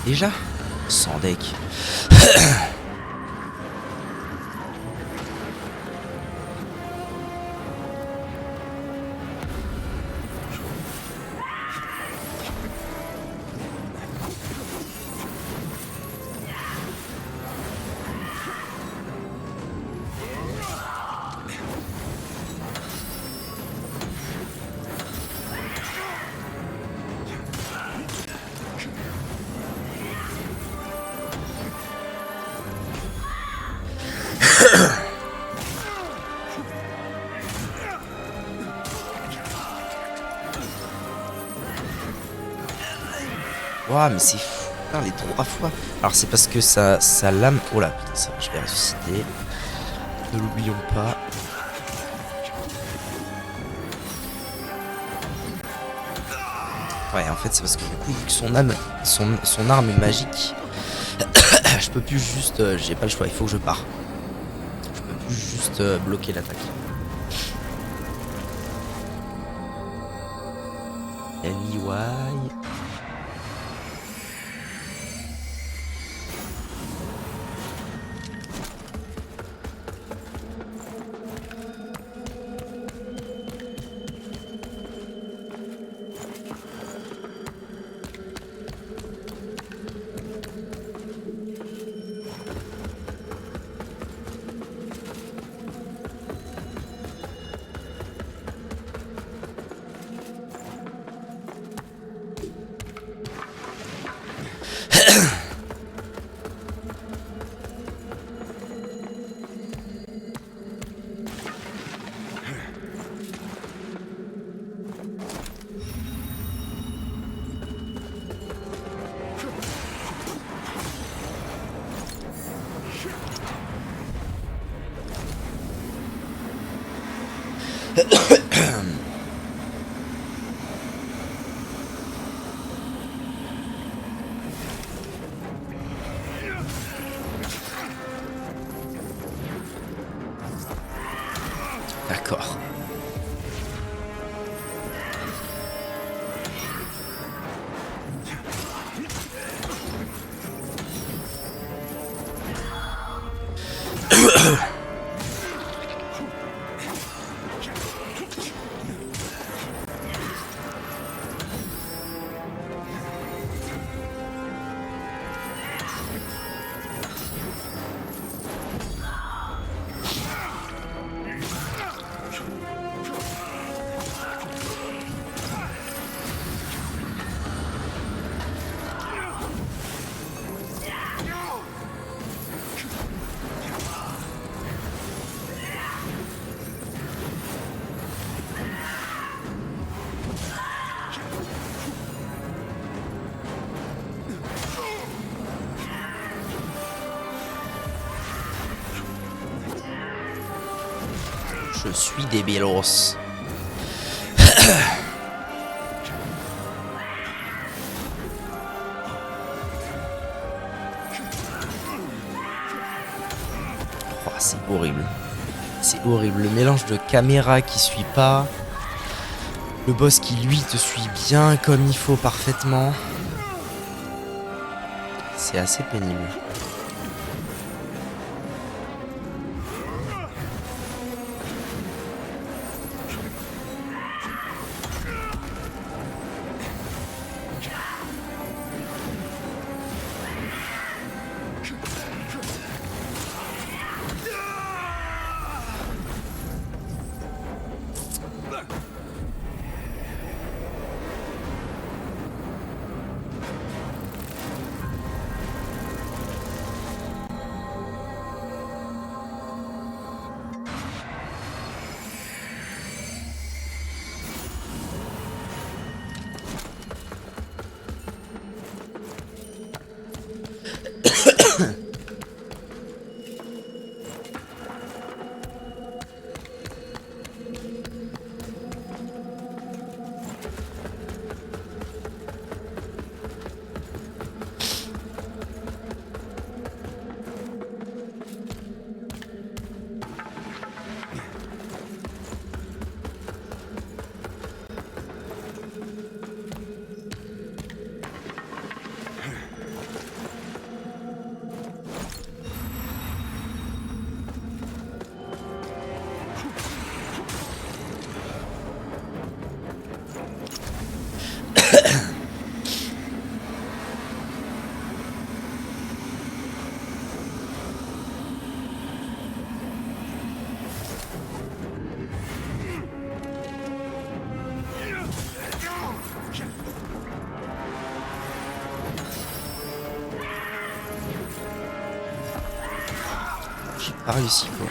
Déjà? Sans deck. Ouah, mais c'est fou, putain, les 3 fois. Alors c'est parce que sa lame... Oh là, putain, ça va, je vais ressusciter. Ne l'oublions pas. Ouais, en fait, c'est parce que du coup, vu que son arme est magique, je peux plus juste... j'ai pas le choix, il faut que je pars. Je peux plus juste bloquer l'attaque. L-I-Y... D'accord. Je suis débilos. Oh, c'est horrible. C'est horrible. Le mélange de caméra qui suit pas. Le boss qui lui te suit bien comme il faut parfaitement. C'est assez pénible. J'ai pas réussi quoi.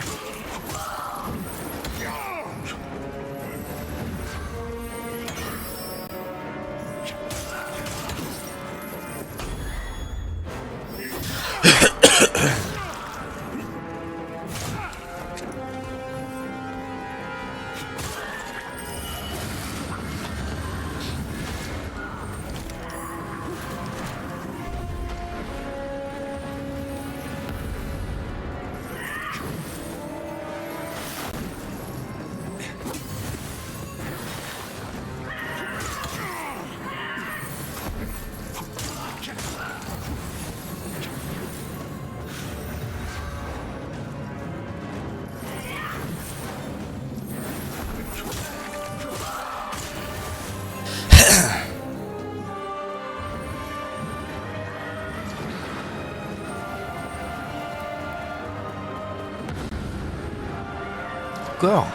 Encore.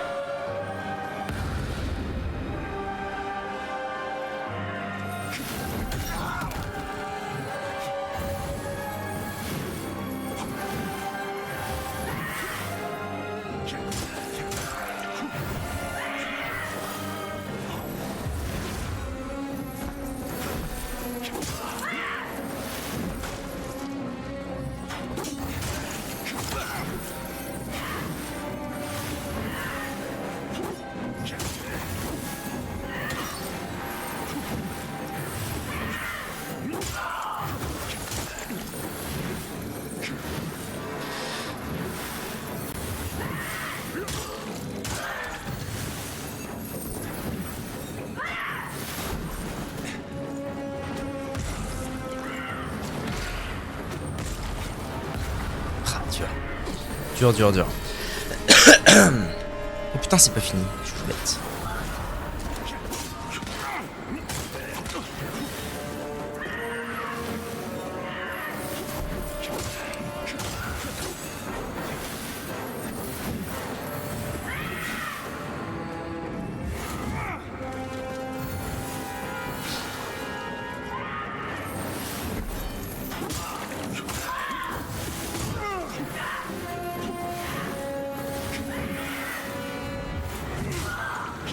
Dur, dur, dur. Oh putain, c'est pas fini. Je suis bête.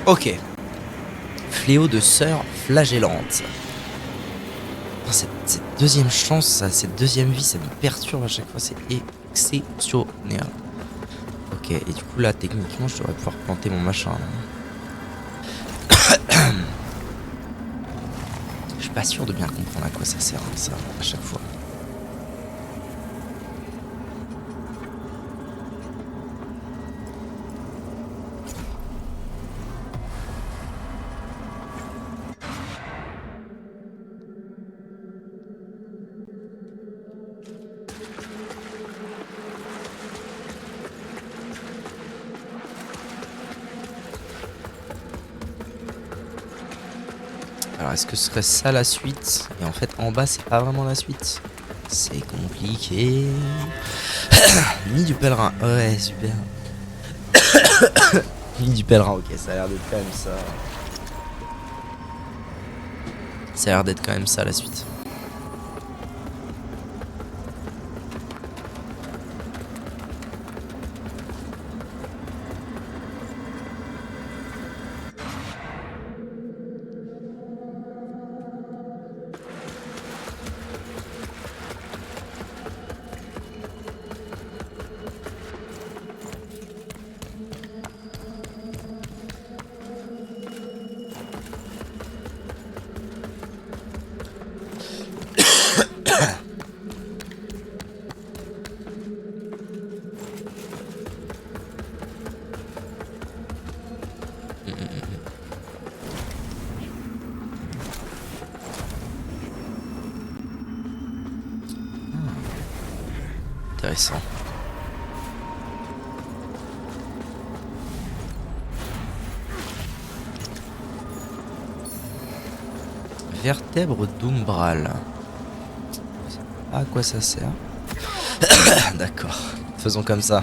Ok. Fléau de sœur flagellante. Cette deuxième chance, cette deuxième vie, ça me perturbe à chaque fois. C'est exceptionnel. Ok, et du coup là, techniquement, je devrais pouvoir planter mon machin. Je suis pas sûr de bien comprendre à quoi ça sert, ça, à chaque fois. Alors est-ce que ce serait ça la suite? Et en fait en bas c'est pas vraiment la suite. C'est compliqué. Nid du pèlerin. Ouais super. Nid du pèlerin, ok, ça a l'air d'être quand même ça. Ça a l'air d'être quand même ça la suite. Intéressant. Vertèbre d'Umbral. À quoi ça sert? D'accord. Faisons comme ça.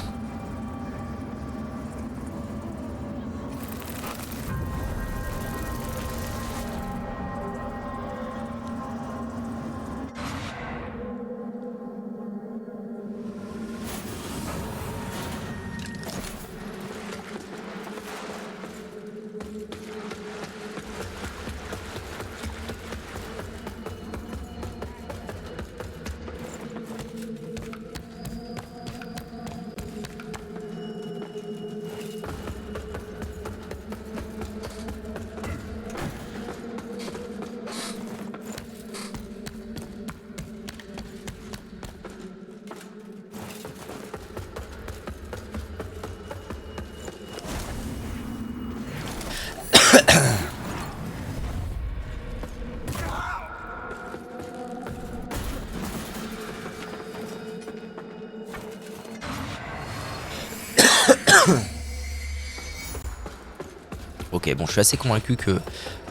Ok, bon, je suis assez convaincu que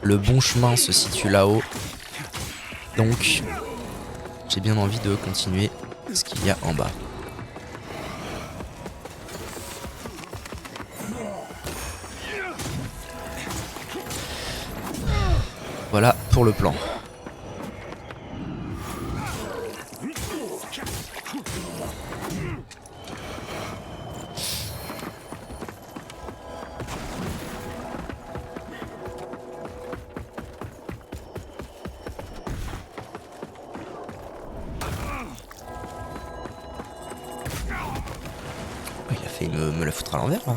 le bon chemin se situe là-haut. Donc, j'ai bien envie de continuer ce qu'il y a en bas. Voilà pour le plan. Il a fait me la foutre à l'envers là.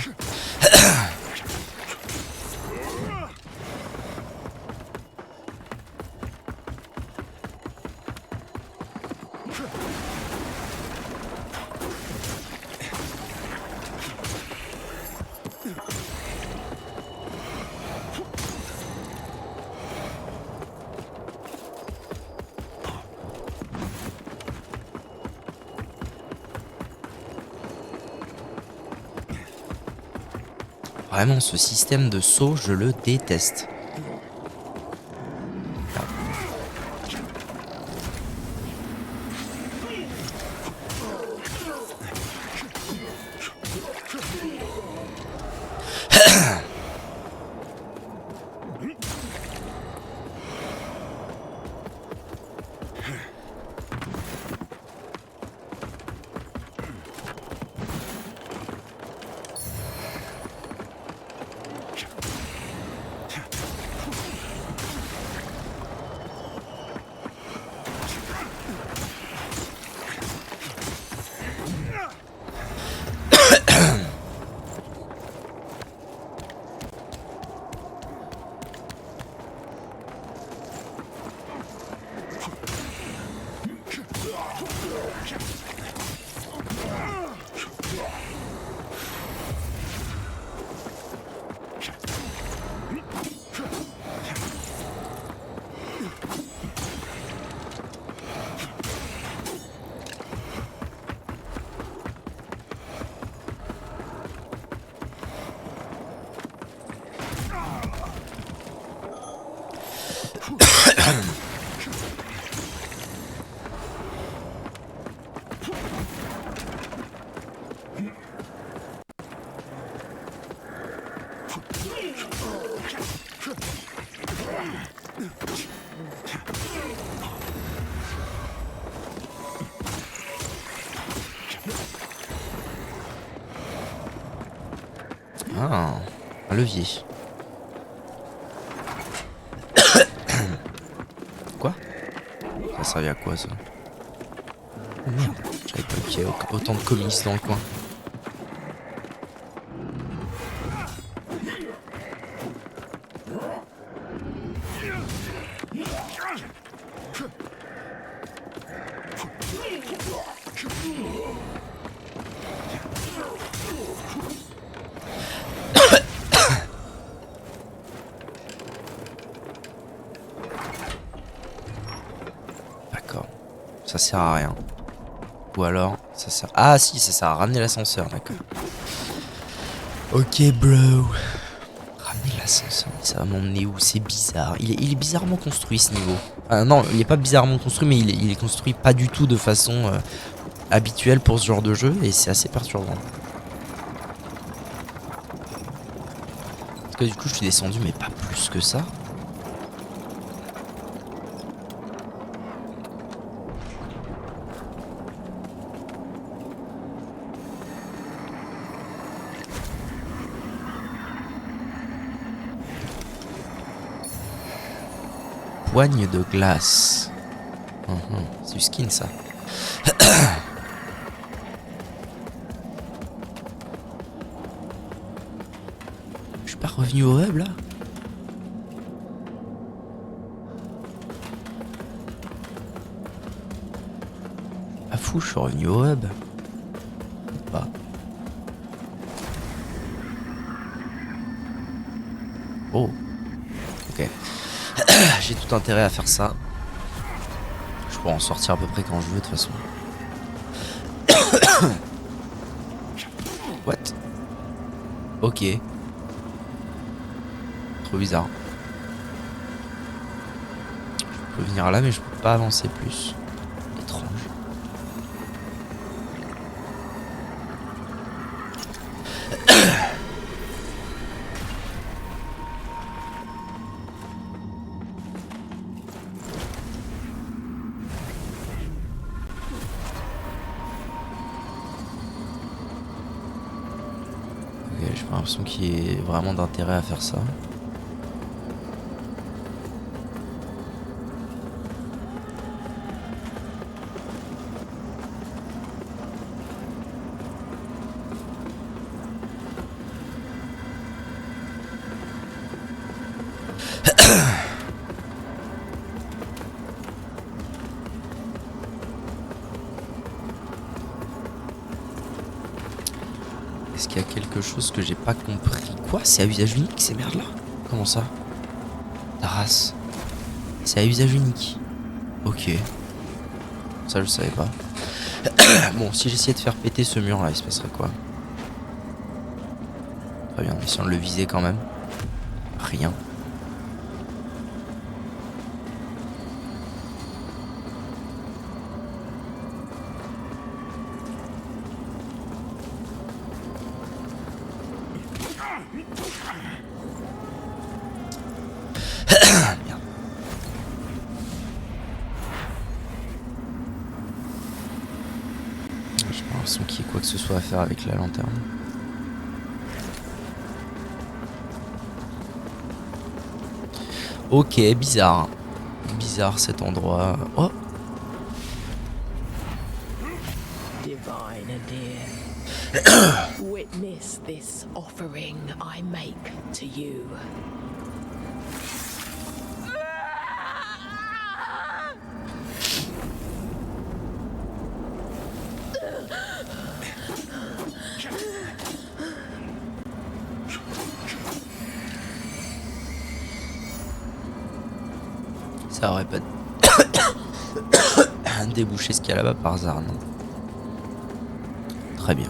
Vraiment, ce système de saut, je le déteste. Ah, un levier. Quoi? Ça servait à quoi ça? Oh, merde, j'avais pas vu qu'il y avait autant de communistes dans le coin. D'accord. Ça sert à rien. Ou alors, ça sert... Ah si, ça sert à ramener l'ascenseur, d'accord. Ok, bro. Ramener l'ascenseur, ça va m'emmener où? C'est bizarre. Il est bizarrement construit ce niveau. Non, il est pas bizarrement construit, mais il est construit pas du tout de façon habituelle pour ce genre de jeu. Et c'est assez perturbant. Parce que du coup, je suis descendu, mais pas plus que ça. Poigne de glace. C'est du skin ça. Je suis pas revenu au hub là? Ah fou, je suis revenu au hub. Pas. Oh. Ok. J'ai tout intérêt à faire ça. Je pourrais en sortir à peu près quand je veux de toute façon. What? Ok. Trop bizarre. Je peux venir là mais je peux pas avancer plus. Étrange. J'ai pas l'impression qu'il y ait vraiment d'intérêt à faire ça. Est-ce qu'il y a quelque chose que j'ai pas compris? Quoi? C'est à usage unique ces merdes là? Comment ça? La race. C'est à usage unique. Ok. Ça je savais pas. Bon, si j'essayais de faire péter ce mur là, il se passerait quoi? Très bien, essayons de le viser quand même. Rien. Merde. J'ai pas l'impression qu'il y ait quoi que ce soit à faire avec la lanterne. Ok, bizarre. Bizarre cet endroit. Oh! Divine and dear, witness this offering I make to you. Ça aurait pas débouché ce qu'il y a là-bas par hasard, non? Très bien.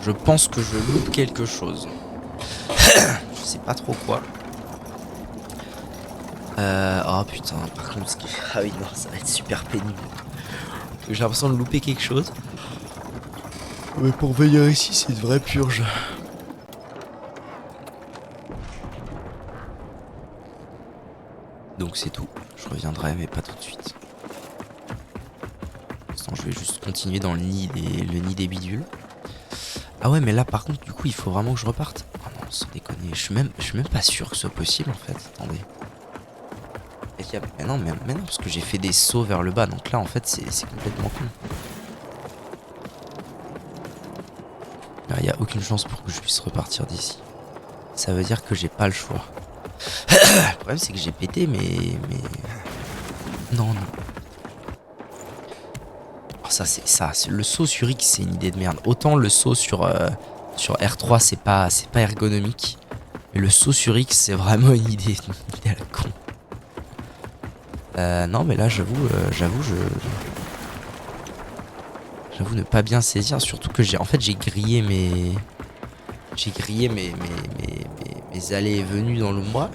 Je pense que je loupe quelque chose. Je sais pas trop quoi. Oh putain, par contre, ah oui, non, ça va être super pénible. J'ai l'impression de louper quelque chose. Mais pour venir ici, c'est une vraie purge. Donc c'est tout. Je reviendrai, mais pas tout de suite. Pour l'instant, je vais juste continuer dans le nid des bidules. Ah ouais, mais là par contre, du coup, il faut vraiment que je reparte. Oh non, sans déconner, je suis même pas sûr que ce soit possible en fait. Attendez. Mais non, parce que j'ai fait des sauts vers le bas, donc là en fait, c'est complètement con. Là, il n'y a aucune chance pour que je puisse repartir d'ici. Ça veut dire que j'ai pas le choix. Le problème, c'est que j'ai pété, mais... Non. Le saut sur X, c'est une idée de merde. Autant le saut sur R3, c'est pas ergonomique. Mais le saut sur X, c'est vraiment une idée à la con. Non, mais là, j'avoue ne pas bien saisir. Surtout que j'ai grillé mes allées et venues dans l'umbral.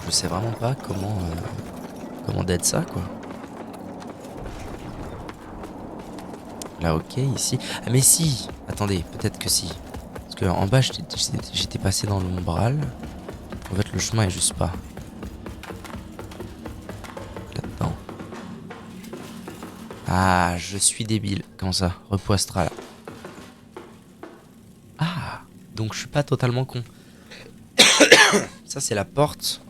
Je sais vraiment pas comment d'être ça, quoi. Là, ok, ici. Ah mais si. Attendez, peut-être que si. Parce que en bas, j'étais passé dans l'umbral. En fait, le chemin est juste pas là-dedans. Ah, je suis débile. Comment ça? Repos astral. Ah, donc je suis pas totalement con. Ça, c'est la porte.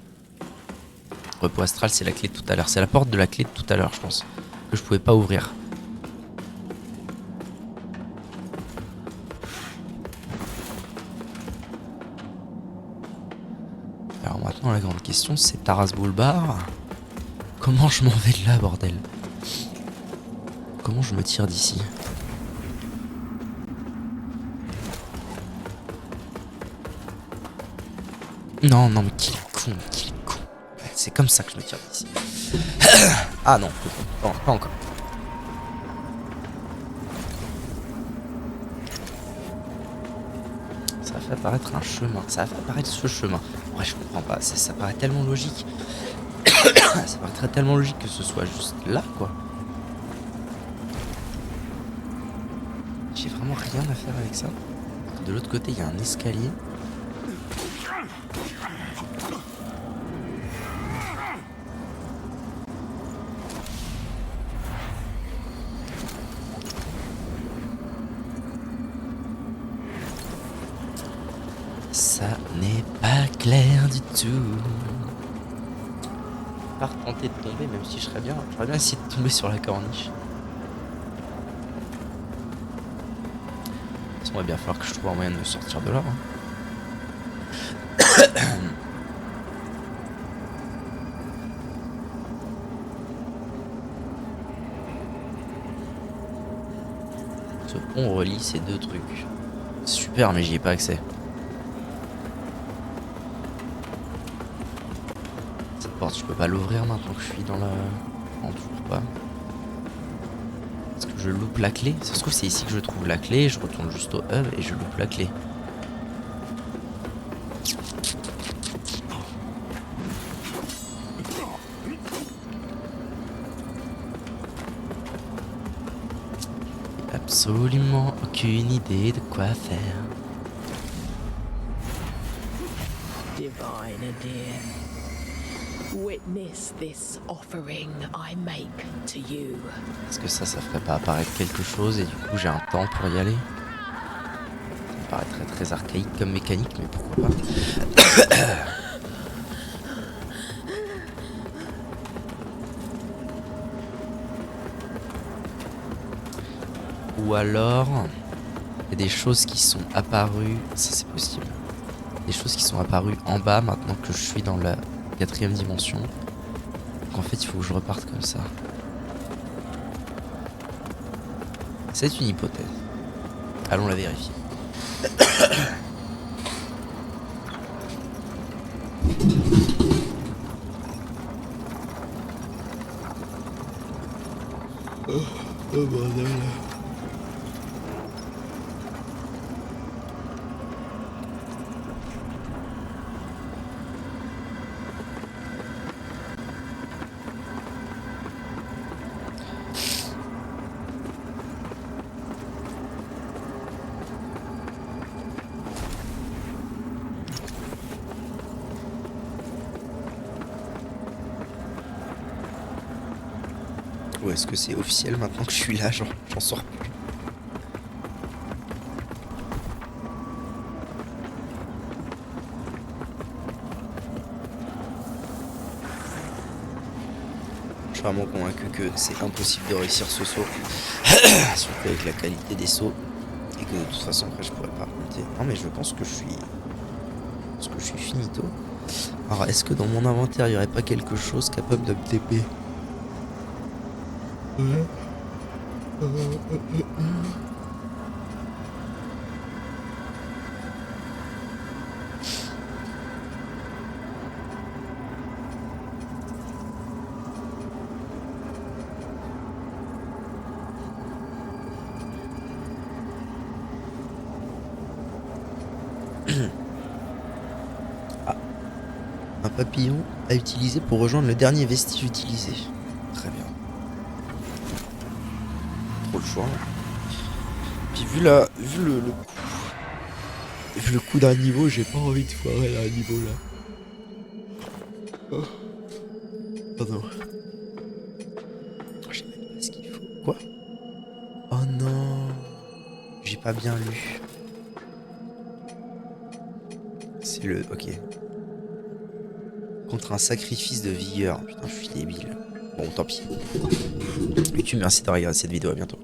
Repos astral, c'est la clé de tout à l'heure. C'est la porte de la clé de tout à l'heure, je pense. Que je pouvais pas ouvrir. Alors maintenant, la grande question, c'est Taras Bulbar. Comment je m'en vais de là, bordel? Comment je me tire d'ici? Non, mais qu'il est con. C'est comme ça que je me tire d'ici. Ah non, pas encore. Ça va fait apparaître un chemin. Ça va faire apparaître ce chemin. Ouais, je comprends pas. Ça paraît tellement logique. Ça paraît tellement logique que ce soit juste là, quoi. J'ai vraiment rien à faire avec ça. De l'autre côté, il y a un escalier. Ça n'est pas clair du tout. pas retenter de tomber, même si j'aurais bien essayé de tomber sur la corniche. De toute façon, il va bien falloir que je trouve un moyen de sortir de là. Hein. Ce pont relie ces deux trucs. Super, mais j'y ai pas accès. Cette porte, je peux pas l'ouvrir maintenant que je suis dans la... Non, toujours pas. Est-ce que je loupe la clé? Ça se trouve, c'est ici que je trouve la clé. Je retourne juste au hub et je loupe la clé. Absolument aucune idée de quoi faire. Divine dear, witness this offering I make to you. Est-ce que ça ferait pas apparaître quelque chose et du coup j'ai un temps pour y aller? Ça me paraît très très archaïque comme mécanique, mais pourquoi pas. Ou alors, il y a des choses qui sont apparues, ça c'est possible, des choses qui sont apparues en bas maintenant que je suis dans la 4e dimension. Donc en fait il faut que je reparte comme ça. C'est une hypothèse. Allons la vérifier. Oh bordel. Ou est-ce que c'est officiel maintenant que je suis là, j'en sors plus. Je suis vraiment convaincu que c'est impossible de réussir ce saut. Surtout avec la qualité des sauts. Et que de toute façon après je pourrais pas remonter. Non mais je pense que je suis finito. Alors est-ce que dans mon inventaire il y aurait pas quelque chose capable de me TP? Ah. Un papillon à utiliser pour rejoindre le dernier vestige utilisé. Très bien. Trop le choix. Puis vu le coup d'un niveau, j'ai pas envie de foirer là, un niveau là. Oh. Pardon. Je sais même pas ce qu'il faut. Quoi? Oh non. J'ai pas bien lu. C'est le... Ok. Contre un sacrifice de vigueur. Putain, je suis débile. Bon, tant pis. YouTube, merci d'avoir regardé cette vidéo. À bientôt.